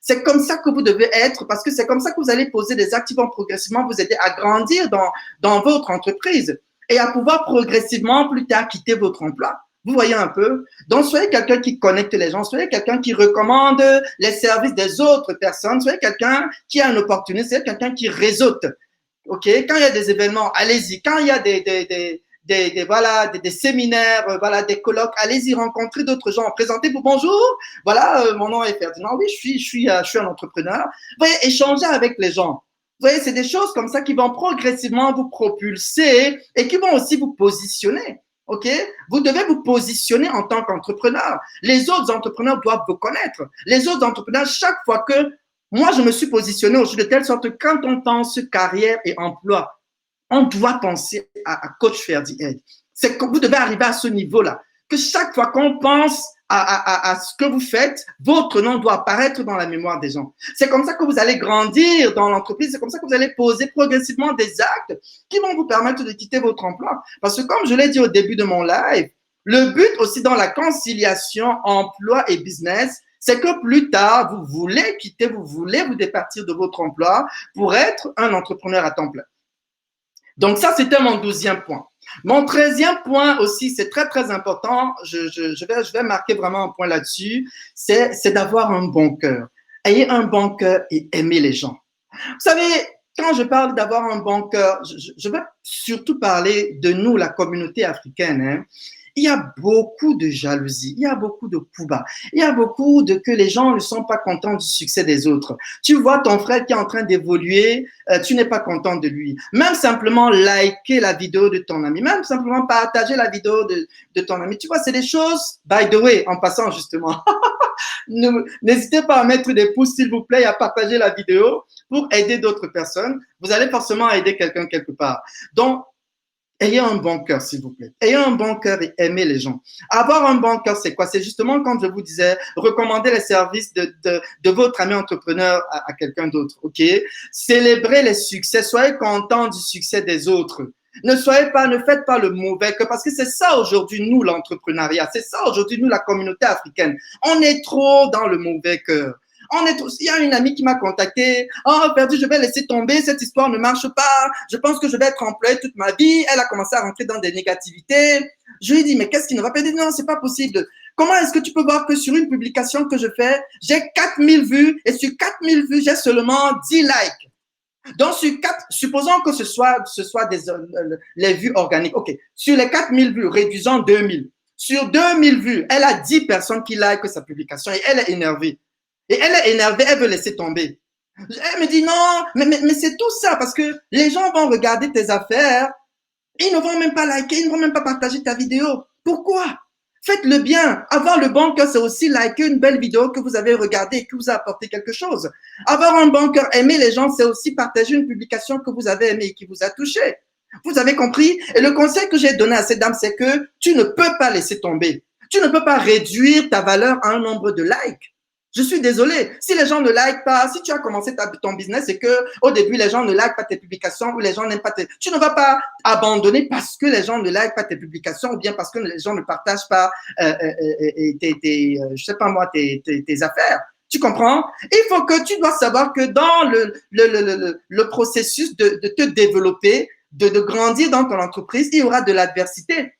Speaker 1: C'est comme ça que vous devez être parce que c'est comme ça que vous allez poser des actes qui vont progressivement vous aider à grandir dans votre entreprise et à pouvoir progressivement plus tard quitter votre emploi. Vous voyez un peu? Donc, soyez quelqu'un qui connecte les gens, soyez quelqu'un qui recommande les services des autres personnes, soyez quelqu'un qui a une opportunité, soyez quelqu'un qui réseaute. OK? Quand il y a des événements, allez-y. Quand il y a des séminaires, des colloques, allez-y rencontrer d'autres gens. Présentez-vous, bonjour. Mon nom est Ferdinand. Oui, je suis un entrepreneur. Vous voyez, échanger avec les gens. Vous voyez, c'est des choses comme ça qui vont progressivement vous propulser et qui vont aussi vous positionner. OK? Vous devez vous positionner en tant qu'entrepreneur. Les autres entrepreneurs doivent vous connaître. Les autres entrepreneurs, chaque fois que moi, je me suis positionné aujourd'hui de telle sorte que quand on pense carrière et emploi, on doit penser à Coach Ferdi Aide. C'est que vous devez arriver à ce niveau-là. Que chaque fois qu'on pense à ce que vous faites, votre nom doit apparaître dans la mémoire des gens. C'est comme ça que vous allez grandir dans l'entreprise. C'est comme ça que vous allez poser progressivement des actes qui vont vous permettre de quitter votre emploi. Parce que comme je l'ai dit au début de mon live, le but aussi dans la conciliation emploi et business, c'est que plus tard, vous voulez vous départir de votre emploi pour être un entrepreneur à temps plein. Donc ça, c'était mon 12e point. Mon 13e point aussi, c'est très, très important. Je vais marquer vraiment un point là-dessus. C'est d'avoir un bon cœur. Ayez un bon cœur et aimez les gens. Vous savez, quand je parle d'avoir un bon cœur, je vais surtout parler de nous, la communauté africaine. Il y a beaucoup de jalousie, il y a beaucoup de coups bas, il y a beaucoup de que les gens ne sont pas contents du succès des autres. Tu vois ton frère qui est en train d'évoluer, tu n'es pas content de lui. Même simplement liker la vidéo de ton ami, même simplement partager la vidéo de ton ami. Tu vois, c'est des choses, by the way, en passant justement. N'hésitez pas à mettre des pouces, s'il vous plaît, et à partager la vidéo pour aider d'autres personnes. Vous allez forcément aider quelqu'un quelque part. Donc, ayez un bon cœur, s'il vous plaît. Ayez un bon cœur et aimez les gens. Avoir un bon cœur, c'est quoi? C'est justement, quand je vous disais, recommander les services de votre ami entrepreneur à quelqu'un d'autre, ok? Célébrez les succès. Soyez content du succès des autres. Ne faites pas le mauvais cœur, parce que c'est ça aujourd'hui, nous, l'entrepreneuriat. C'est ça aujourd'hui, nous, la communauté africaine. On est trop dans le mauvais cœur. Il y a une amie qui m'a contacté. Oh, perdu, je vais laisser tomber. Cette histoire ne marche pas. Je pense que je vais être employée toute ma vie. Elle a commencé à rentrer dans des négativités. Je lui ai dit, mais qu'est-ce qui ne va pas? Elle dit, non, c'est pas possible. Comment est-ce que tu peux voir que sur une publication que je fais, j'ai 4000 vues et sur 4000 vues, j'ai seulement 10 likes. Donc, sur 4, supposons que ce soit les vues organiques. OK. Sur les 4000 vues, réduisons 2000. Sur 2000 vues, elle a 10 personnes qui likent sa publication et elle est énervée. Et elle est énervée, elle veut laisser tomber. Elle me dit non, mais c'est tout ça, parce que les gens vont regarder tes affaires, ils ne vont même pas liker, ils ne vont même pas partager ta vidéo. Pourquoi? Faites le bien. Avoir le bon cœur, c'est aussi liker une belle vidéo que vous avez regardée et qui vous a apporté quelque chose. Avoir un bon cœur, aimer les gens, c'est aussi partager une publication que vous avez aimée et qui vous a touché. Vous avez compris? Et le conseil que j'ai donné à cette dame, c'est que tu ne peux pas laisser tomber. Tu ne peux pas réduire ta valeur à un nombre de likes. Je suis désolé. Si les gens ne likent pas, si tu as commencé ton business et que au début les gens ne likent pas tes publications ou les gens n'aiment pas tu ne vas pas abandonner parce que les gens ne likent pas tes publications ou bien parce que les gens ne partagent pas je sais pas moi tes affaires. Tu comprends? Il faut que tu dois savoir que dans le processus de te développer, de grandir dans ton entreprise, il y aura de l'adversité.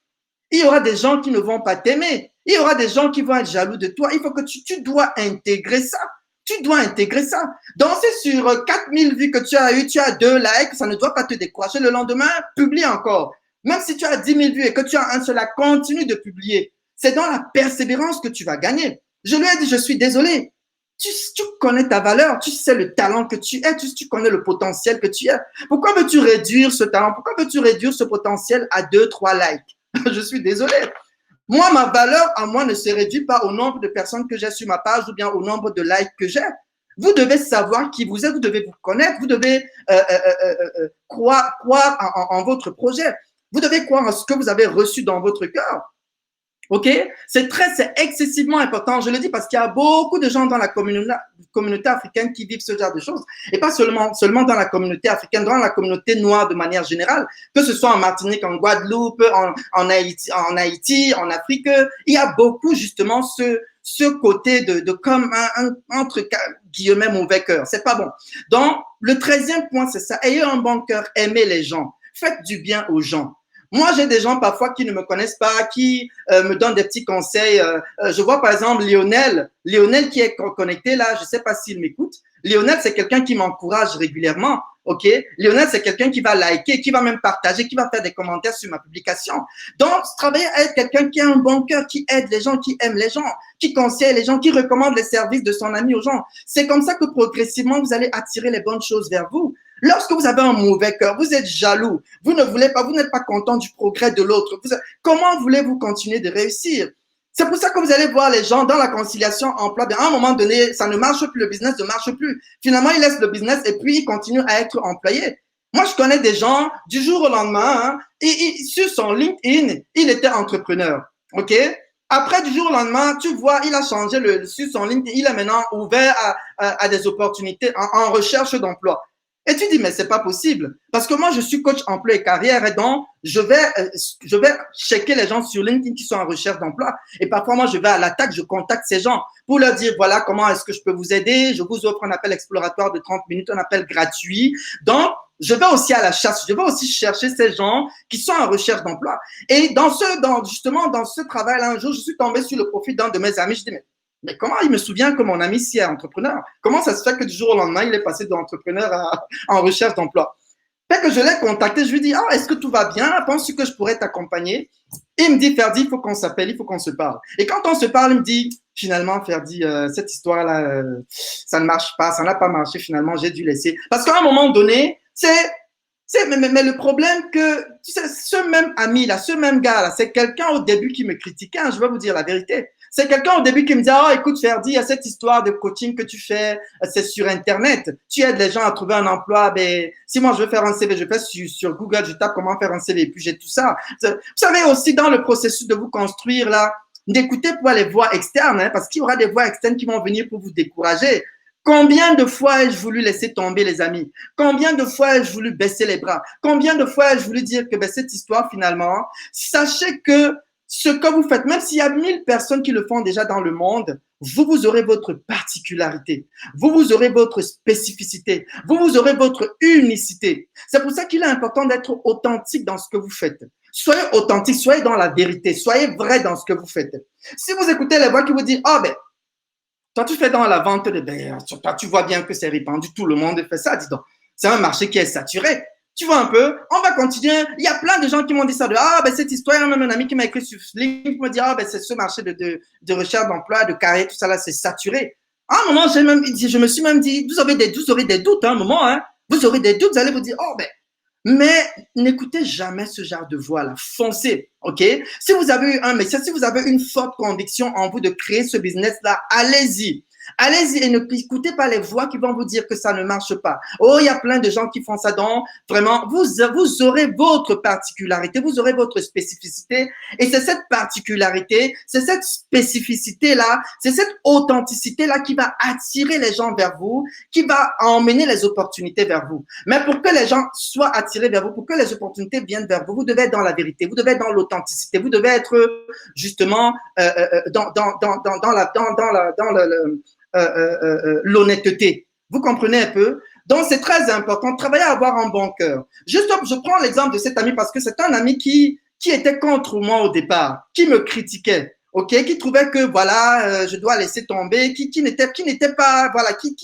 Speaker 1: Il y aura des gens qui ne vont pas t'aimer. Il y aura des gens qui vont être jaloux de toi. Il faut que tu dois intégrer ça. Tu dois intégrer ça. Donc, c'est sur 4000 vues que tu as eu, tu as 2 likes, ça ne doit pas te décourager. Le lendemain, publie encore. Même si tu as 10 000 vues et que tu as un seul, continue de publier. C'est dans la persévérance que tu vas gagner. Je lui ai dit, je suis désolé. Tu connais ta valeur, tu sais le talent que tu es, tu connais le potentiel que tu as. Pourquoi veux-tu réduire ce talent? Pourquoi veux-tu réduire ce potentiel à 2, 3 likes? Je suis désolé. Moi, ma valeur à moi ne se réduit pas au nombre de personnes que j'ai sur ma page ou bien au nombre de likes que j'ai. Vous devez savoir qui vous êtes, vous devez vous connaître, vous devez croire en votre projet. Vous devez croire en ce que vous avez reçu dans votre cœur. OK? C'est excessivement important. Je le dis parce qu'il y a beaucoup de gens dans la communauté africaine qui vivent ce genre de choses. Et pas seulement dans la communauté africaine, dans la communauté noire de manière générale, que ce soit en Martinique, en Guadeloupe, en Haïti, en Afrique. Il y a beaucoup, justement, ce côté de comme entre guillemets, mauvais cœur. C'est pas bon. Donc, le 13e point, c'est ça. Ayez un bon cœur, aimez les gens. Faites du bien aux gens. Moi, j'ai des gens parfois qui ne me connaissent pas, qui me donnent des petits conseils. Je vois par exemple Lionel qui est connecté là, je sais pas s'il m'écoute. Lionel, c'est quelqu'un qui m'encourage régulièrement. OK? Lionel, c'est quelqu'un qui va liker, qui va même partager, qui va faire des commentaires sur ma publication. Donc, travailler à être quelqu'un qui a un bon cœur, qui aide les gens, qui aime les gens, qui conseille les gens, qui recommande les services de son ami aux gens. C'est comme ça que progressivement, vous allez attirer les bonnes choses vers vous. Lorsque vous avez un mauvais cœur, vous êtes jaloux, vous ne voulez pas, vous n'êtes pas content du progrès de l'autre. Comment voulez-vous continuer de réussir? C'est pour ça que vous allez voir les gens dans la conciliation emploi. À un moment donné, ça ne marche plus, le business ne marche plus. Finalement, ils laissent le business et puis ils continuent à être employés. Moi, je connais des gens, du jour au lendemain, sur son LinkedIn, il était entrepreneur. OK? Après, du jour au lendemain, tu vois, il a changé sur son LinkedIn, il est maintenant ouvert à des opportunités en recherche d'emploi. Et tu dis, mais c'est pas possible. Parce que moi, je suis coach emploi et carrière et donc, je vais checker les gens sur LinkedIn qui sont en recherche d'emploi. Et parfois, moi, je vais à l'attaque, je contacte ces gens pour leur dire, voilà, comment est-ce que je peux vous aider? Je vous offre un appel exploratoire de 30 minutes, un appel gratuit. Donc, je vais aussi à la chasse. Je vais aussi chercher ces gens qui sont en recherche d'emploi. Et justement, dans ce travail-là, un jour, je suis tombé sur le profil d'un de mes amis. Je dis, mais comment il me souvient que mon ami si est entrepreneur? Comment ça se fait que du jour au lendemain, il est passé d'entrepreneur en recherche d'emploi? Fait que je l'ai contacté, je lui dis, est-ce que tout va bien? Penses-tu que je pourrais t'accompagner? Il me dit, Ferdi, il faut qu'on s'appelle, il faut qu'on se parle. Et quand on se parle, il me dit, finalement, Ferdi, cette histoire-là, ça ne marche pas, ça n'a pas marché, finalement, j'ai dû laisser. Parce qu'à un moment donné, mais le problème que, tu sais, ce même ami-là, ce même gars-là, c'est quelqu'un au début qui me critiquait, je vais vous dire la vérité. C'est quelqu'un au début qui me dit, ah, écoute, Ferdi, il y a cette histoire de coaching que tu fais, c'est sur Internet. Tu aides les gens à trouver un emploi. Ben, si moi je veux faire un CV, je fais sur Google, je tape comment faire un CV, et puis j'ai tout ça. Vous savez aussi, dans le processus de vous construire, là, d'écouter pour les voix externes, hein, parce qu'il y aura des voix externes qui vont venir pour vous décourager. Combien de fois ai-je voulu laisser tomber les amis? Combien de fois ai-je voulu baisser les bras? Combien de fois ai-je voulu dire que ben, cette histoire, finalement, sachez que ce que vous faites, même s'il y a 1000 personnes qui le font déjà dans le monde, vous aurez votre particularité. Vous aurez votre spécificité. Vous aurez votre unicité. C'est pour ça qu'il est important d'être authentique dans ce que vous faites. Soyez authentique, soyez dans la vérité, soyez vrai dans ce que vous faites. Si vous écoutez les voix qui vous disent, ah ben, toi, tu fais dans la vente de bière. Toi, tu vois bien que c'est répandu. Tout le monde fait ça. Dis donc, c'est un marché qui est saturé. Tu vois un peu, on va continuer. Il y a plein de gens qui m'ont dit ça. Ah, ben, cette histoire, il y a même un ami qui m'a écrit sur LinkedIn qui me dit, ah, ben, c'est ce marché de recherche d'emploi, de carrière, tout ça là, c'est saturé. À un moment, je me suis même dit, vous aurez des doutes, à un moment, hein. Vous aurez des doutes, vous allez vous dire, oh, ben, mais n'écoutez jamais ce genre de voix-là. Foncez, ok? Si vous avez un message, si vous avez une forte conviction en vous de créer ce business-là, allez-y. Allez-y et ne écoutez pas les voix qui vont vous dire que ça ne marche pas. Oh, il y a plein de gens qui font ça. Donc, vraiment, vous aurez votre particularité, vous aurez votre spécificité. Et c'est cette particularité, c'est cette spécificité-là, c'est cette authenticité-là qui va attirer les gens vers vous, qui va emmener les opportunités vers vous. Mais pour que les gens soient attirés vers vous, pour que les opportunités viennent vers vous, vous devez être dans la vérité, vous devez être dans l'authenticité, vous devez être justement l'honnêteté. Vous comprenez un peu? Donc, c'est très important. Travailler à avoir un bon cœur. Juste, je prends l'exemple de cet ami parce que c'est un ami qui était contre moi au départ, qui me critiquait, ok, qui trouvait que voilà, je dois laisser tomber, qui n'était pas, voilà, qui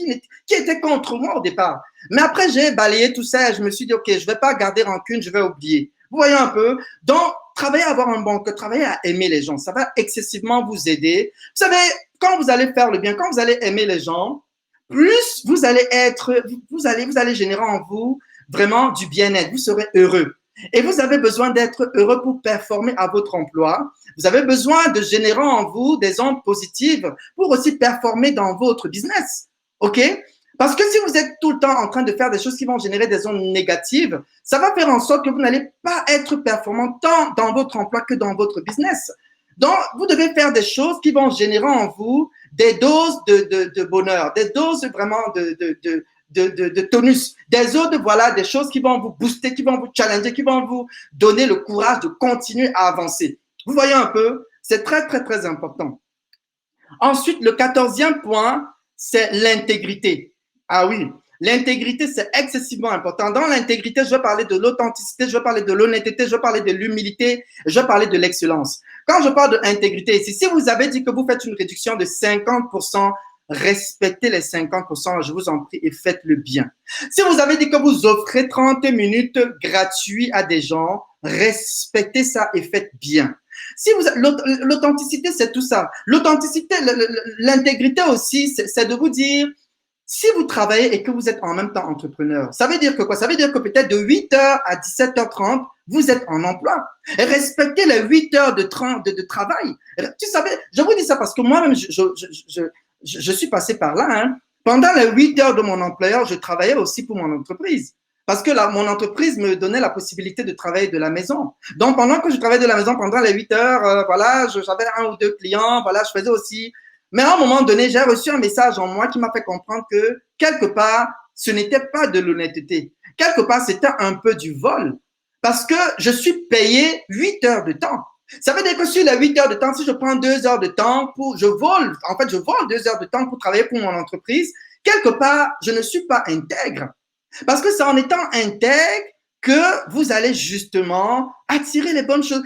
Speaker 1: était contre moi au départ. Mais après, j'ai balayé tout ça et je me suis dit, ok, je vais pas garder rancune, je vais oublier. Vous voyez un peu? Donc, travailler à avoir un bon cœur, travailler à aimer les gens, ça va excessivement vous aider. Vous savez, quand vous allez faire le bien, quand vous allez aimer les gens, plus vous allez générer en vous vraiment du bien-être, vous serez heureux. Et vous avez besoin d'être heureux pour performer à votre emploi. Vous avez besoin de générer en vous des ondes positives pour aussi performer dans votre business. OK? Parce que si vous êtes tout le temps en train de faire des choses qui vont générer des ondes négatives, ça va faire en sorte que vous n'allez pas être performant tant dans votre emploi que dans votre business. Donc, vous devez faire des choses qui vont générer en vous des doses de bonheur, des doses vraiment de tonus, des autres, voilà, des choses qui vont vous booster, qui vont vous challenger, qui vont vous donner le courage de continuer à avancer. Vous voyez un peu, c'est très, très, très important. Ensuite, le 14e point, c'est l'intégrité. Ah oui, l'intégrité, c'est excessivement important. Dans l'intégrité, je vais parler de l'authenticité, je vais parler de l'honnêteté, je vais parler de l'humilité, je vais parler de l'excellence. Quand je parle de intégrité ici, si vous avez dit que vous faites une réduction de 50%, respectez les 50%, je vous en prie, et faites-le bien. Si vous avez dit que vous offrez 30 minutes gratuits à des gens, respectez ça et faites bien. Si vous, l'authenticité, c'est tout ça. L'authenticité, l'intégrité aussi, c'est de vous dire, si vous travaillez et que vous êtes en même temps entrepreneur, ça veut dire que quoi? Ça veut dire que peut-être de 8h à 17h30, vous êtes en emploi. Et respectez les 8 heures de travail. Tu savais, je vous dis ça parce que moi-même, je suis passé par là. Hein. Pendant les 8 heures de mon employeur, je travaillais aussi pour mon entreprise. Parce que là, mon entreprise me donnait la possibilité de travailler de la maison. Donc, pendant que je travaillais de la maison, pendant les 8 heures, voilà, j'avais 1 ou 2 clients, voilà, je faisais aussi. Mais à un moment donné, j'ai reçu un message en moi qui m'a fait comprendre que, quelque part, ce n'était pas de l'honnêteté. Quelque part, c'était un peu du vol. Parce que je suis payé 8 heures de temps. Ça veut dire que sur les 8 heures de temps, si je prends 2 heures de temps je vole 2 heures de temps pour travailler pour mon entreprise, quelque part, je ne suis pas intègre. Parce que c'est en étant intègre que vous allez justement attirer les bonnes choses.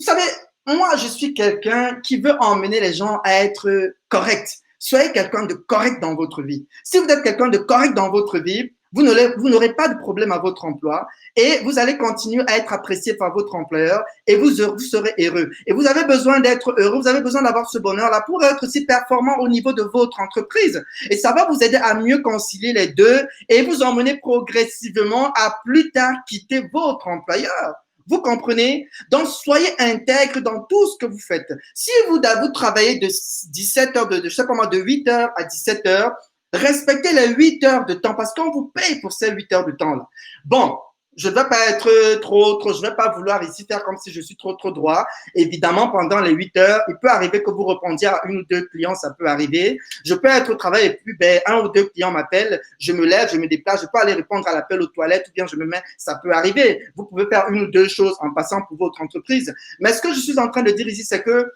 Speaker 1: Vous savez, moi, je suis quelqu'un qui veut emmener les gens à être corrects. Soyez quelqu'un de correct dans votre vie. Si vous êtes quelqu'un de correct dans votre vie, vous n'aurez pas de problème à votre emploi et vous allez continuer à être apprécié par votre employeur et vous serez heureux. Et vous avez besoin d'être heureux, vous avez besoin d'avoir ce bonheur-là pour être aussi performant au niveau de votre entreprise. Et ça va vous aider à mieux concilier les deux et vous emmener progressivement à plus tard quitter votre employeur. Vous comprenez? Donc, soyez intègre dans tout ce que vous faites. Si vous travaillez de 17 heures, je sais pas moi, de 8 heures à 17 heures, respectez les 8 heures de temps parce qu'on vous paye pour ces 8 heures de temps-là. Bon, je ne vais pas être je ne vais pas vouloir ici faire comme si je suis trop droit. Évidemment, pendant les 8 heures, il peut arriver que vous répondiez à une ou deux clients, ça peut arriver. Je peux être au travail et puis, un ou deux clients m'appellent, je me lève, je me déplace, je peux aller répondre à l'appel aux toilettes ou bien je me mets, ça peut arriver. Vous pouvez faire une ou deux choses en passant pour votre entreprise. Mais ce que je suis en train de dire ici, c'est que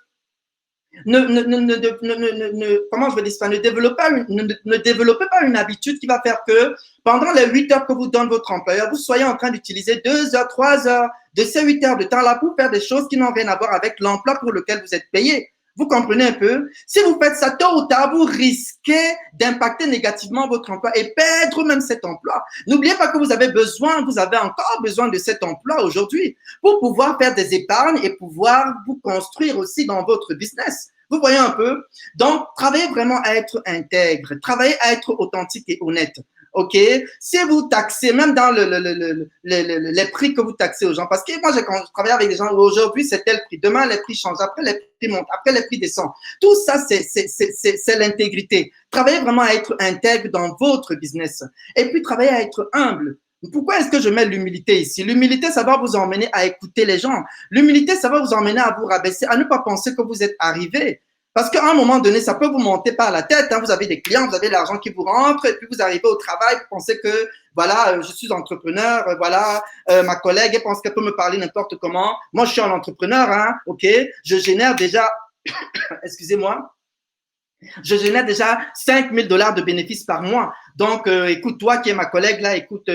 Speaker 1: comment je vais dire ça, ne développez pas une habitude qui va faire que pendant les 8 heures que vous donne votre employeur, vous soyez en train d'utiliser 2 heures, 3 heures de ces 8 heures de temps-là pour faire des choses qui n'ont rien à voir avec l'emploi pour lequel vous êtes payé. Vous comprenez un peu? Si vous faites ça tôt ou tard, vous risquez d'impacter négativement votre emploi et perdre même cet emploi. N'oubliez pas que vous avez encore besoin de cet emploi aujourd'hui pour pouvoir faire des épargnes et pouvoir vous construire aussi dans votre business. Vous voyez un peu? Donc, travaillez vraiment à être intègre, travaillez à être authentique et honnête. OK? Si vous taxez, même dans les prix que vous taxez aux gens, parce que moi, quand je travaille avec des gens, aujourd'hui, c'est tel prix, demain, les prix changent, après, les prix montent, après, les prix descendent. Tout ça, c'est l'intégrité. Travaillez vraiment à être intègre dans votre business. Et puis, travaillez à être humble. Pourquoi est-ce que je mets l'humilité ici? L'humilité, ça va vous emmener à écouter les gens. L'humilité, ça va vous emmener à vous rabaisser, à ne pas penser que vous êtes arrivé. Parce qu'à un moment donné, ça peut vous monter par la tête. Hein. Vous avez des clients, vous avez l'argent qui vous rentre, et puis vous arrivez au travail, vous pensez que, voilà, je suis entrepreneur, voilà, ma collègue, elle pense qu'elle peut me parler n'importe comment. Moi, je suis un entrepreneur, hein, OK? Je génère déjà, excusez-moi, je génère déjà 5 000 $ de bénéfices par mois. Donc, écoute, toi qui es ma collègue là, écoute,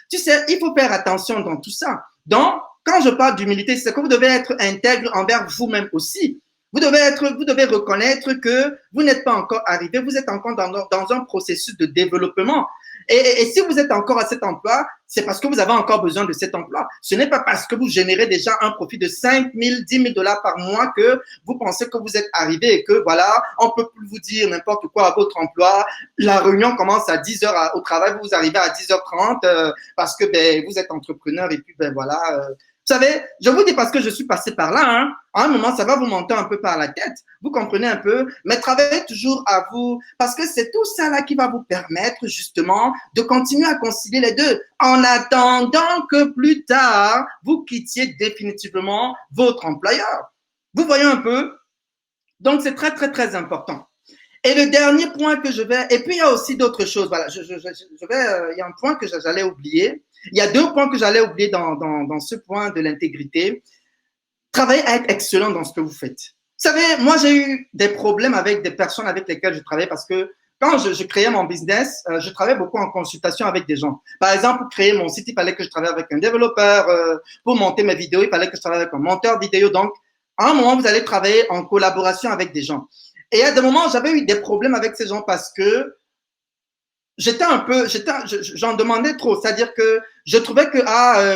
Speaker 1: tu sais, il faut faire attention dans tout ça. Donc, quand je parle d'humilité, c'est que vous devez être intègre envers vous-même aussi. Vous devez reconnaître que vous n'êtes pas encore arrivé, vous êtes encore dans un processus de développement. Et si vous êtes encore à cet emploi, c'est parce que vous avez encore besoin de cet emploi. Ce n'est pas parce que vous générez déjà un profit de 5 000, 10 000 $ par mois que vous pensez que vous êtes arrivé et que voilà, on peut plus vous dire n'importe quoi à votre emploi. La réunion commence à 10 heures au travail, vous arrivez à 10h30 parce que vous êtes entrepreneur et puis voilà. Vous savez, je vous dis parce que je suis passé par là, hein. À un moment, ça va vous monter un peu par la tête. Vous comprenez un peu? Mais travaillez toujours à vous parce que c'est tout ça là qui va vous permettre justement de continuer à concilier les deux en attendant que plus tard, vous quittiez définitivement votre employeur. Vous voyez un peu? Donc, c'est très, très, très important. Et le dernier point que je vais, et puis il y a aussi d'autres choses. Voilà, il y a un point que j'allais oublier. Il y a deux points que j'allais oublier dans ce point de l'intégrité. Travaillez à être excellent dans ce que vous faites. Vous savez, moi, j'ai eu des problèmes avec des personnes avec lesquelles je travaillais parce que quand je créais mon business, je travaillais beaucoup en consultation avec des gens. Par exemple, pour créer mon site, il fallait que je travaille avec un développeur. Pour monter mes vidéos, il fallait que je travaille avec un monteur vidéo. Donc, à un moment, vous allez travailler en collaboration avec des gens. Et à des moments, j'avais eu des problèmes avec ces gens parce que j'en demandais trop. C'est-à-dire que je trouvais que,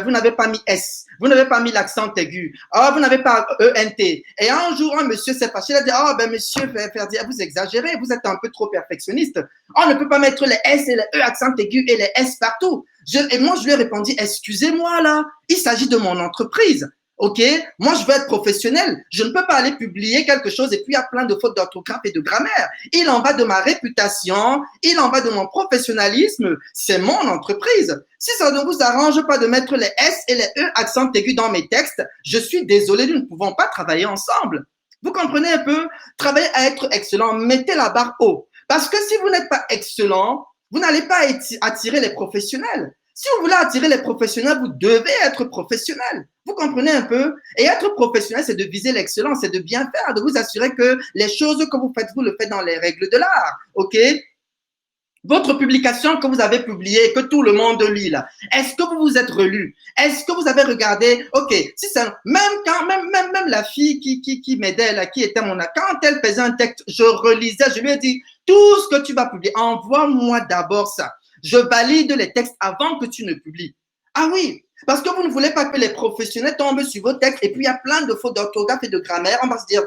Speaker 1: vous n'avez pas mis S, vous n'avez pas mis l'accent aigu, vous n'avez pas ENT. Et un jour, un monsieur s'est fâché, il a dit, monsieur Ferdi, vous exagérez, vous êtes un peu trop perfectionniste. On ne peut pas mettre les S et les E accent aigu et les S partout. Et moi, je lui ai répondu, excusez-moi là, il s'agit de mon entreprise. OK, moi je veux être professionnel. Je ne peux pas aller publier quelque chose et puis il y a plein de fautes d'orthographe et de grammaire. Il en va de ma réputation, il en va de mon professionnalisme. C'est mon entreprise. Si ça ne vous arrange pas de mettre les S et les E accent aigu dans mes textes, je suis désolé, nous ne pouvons pas travailler ensemble. Vous comprenez un peu? Travaillez à être excellent, mettez la barre haut. Parce que si vous n'êtes pas excellent, vous n'allez pas attirer les professionnels. Si vous voulez attirer les professionnels, vous devez être professionnel. Vous comprenez un peu? Et être professionnel, c'est de viser l'excellence, c'est de bien faire, de vous assurer que les choses que vous faites, vous le faites dans les règles de l'art. OK? Votre publication que vous avez publiée, que tout le monde lit là, est-ce que vous vous êtes relu? Est-ce que vous avez regardé? OK, si c'est même la fille qui m'aidait là, qui était quand elle faisait un texte, je relisais, je lui ai dit tout ce que tu vas publier, envoie-moi d'abord ça. Je valide les textes avant que tu ne publies. Ah oui, parce que vous ne voulez pas que les professionnels tombent sur vos textes et puis il y a plein de fautes d'orthographe et de grammaire. On va se dire,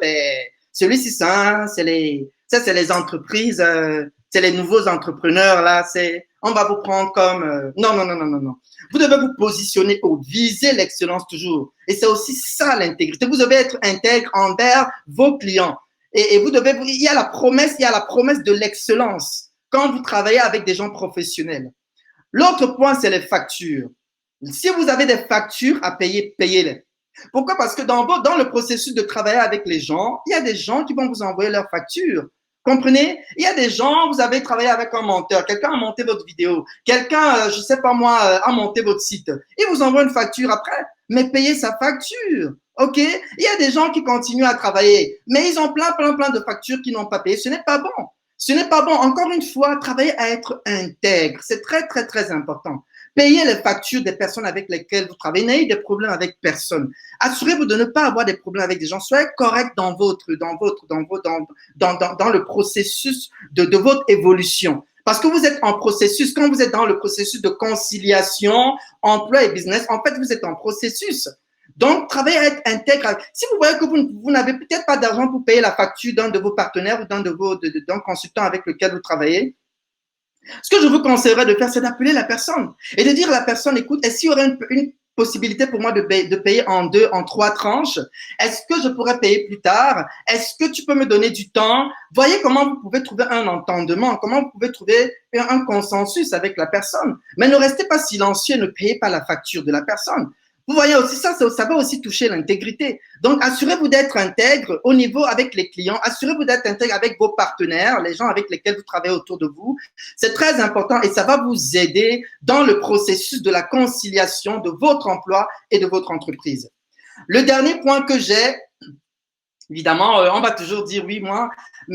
Speaker 1: celui-ci, ça, c'est les entreprises, c'est les nouveaux entrepreneurs là. on va vous prendre comme… non, non, non, non, non, non. Vous devez vous positionner haut, viser l'excellence toujours. Et c'est aussi ça l'intégrité. Vous devez être intègre envers vos clients. Et vous devez, il y a la promesse de l'excellence quand vous travaillez avec des gens professionnels. L'autre point, c'est les factures. Si vous avez des factures à payer, payez-les. Pourquoi? Parce que dans le processus de travailler avec les gens, il y a des gens qui vont vous envoyer leurs factures. Comprenez? Il y a des gens, vous avez travaillé avec un monteur, quelqu'un a monté votre vidéo, quelqu'un, je sais pas moi, a monté votre site. Il vous envoie une facture après, mais payez sa facture. OK? Il y a des gens qui continuent à travailler, mais ils ont plein de factures qui n'ont pas payé. Ce n'est pas bon. Ce n'est pas bon. Encore une fois, travailler à être intègre. C'est très important. Payez les factures des personnes avec lesquelles vous travaillez. N'ayez des problèmes avec personne. Assurez-vous de ne pas avoir des problèmes avec des gens. Soyez correct dans le processus de votre évolution. Parce que vous êtes en processus, quand vous êtes dans le processus de conciliation, emploi et business, en fait, vous êtes en processus. Donc, travaillez à être intègre. Si vous voyez que vous n'avez peut-être pas d'argent pour payer la facture d'un de vos partenaires ou d'un consultant avec lequel vous travaillez, ce que je vous conseillerais de faire, c'est d'appeler la personne et de dire à la personne, écoute, est-ce qu'il y aurait une possibilité pour moi de payer en 2, en 3 tranches? Est-ce que je pourrais payer plus tard? Est-ce que tu peux me donner du temps? Voyez comment vous pouvez trouver un entendement, comment vous pouvez trouver un consensus avec la personne. Mais ne restez pas silencieux, ne payez pas la facture de la personne. Vous voyez aussi ça va aussi toucher l'intégrité. Donc, assurez-vous d'être intègre au niveau avec les clients, assurez-vous d'être intègre avec vos partenaires, les gens avec lesquels vous travaillez autour de vous. C'est très important et ça va vous aider dans le processus de la conciliation de votre emploi et de votre entreprise. Le dernier point que j'ai, évidemment, on va toujours dire oui, moi, mais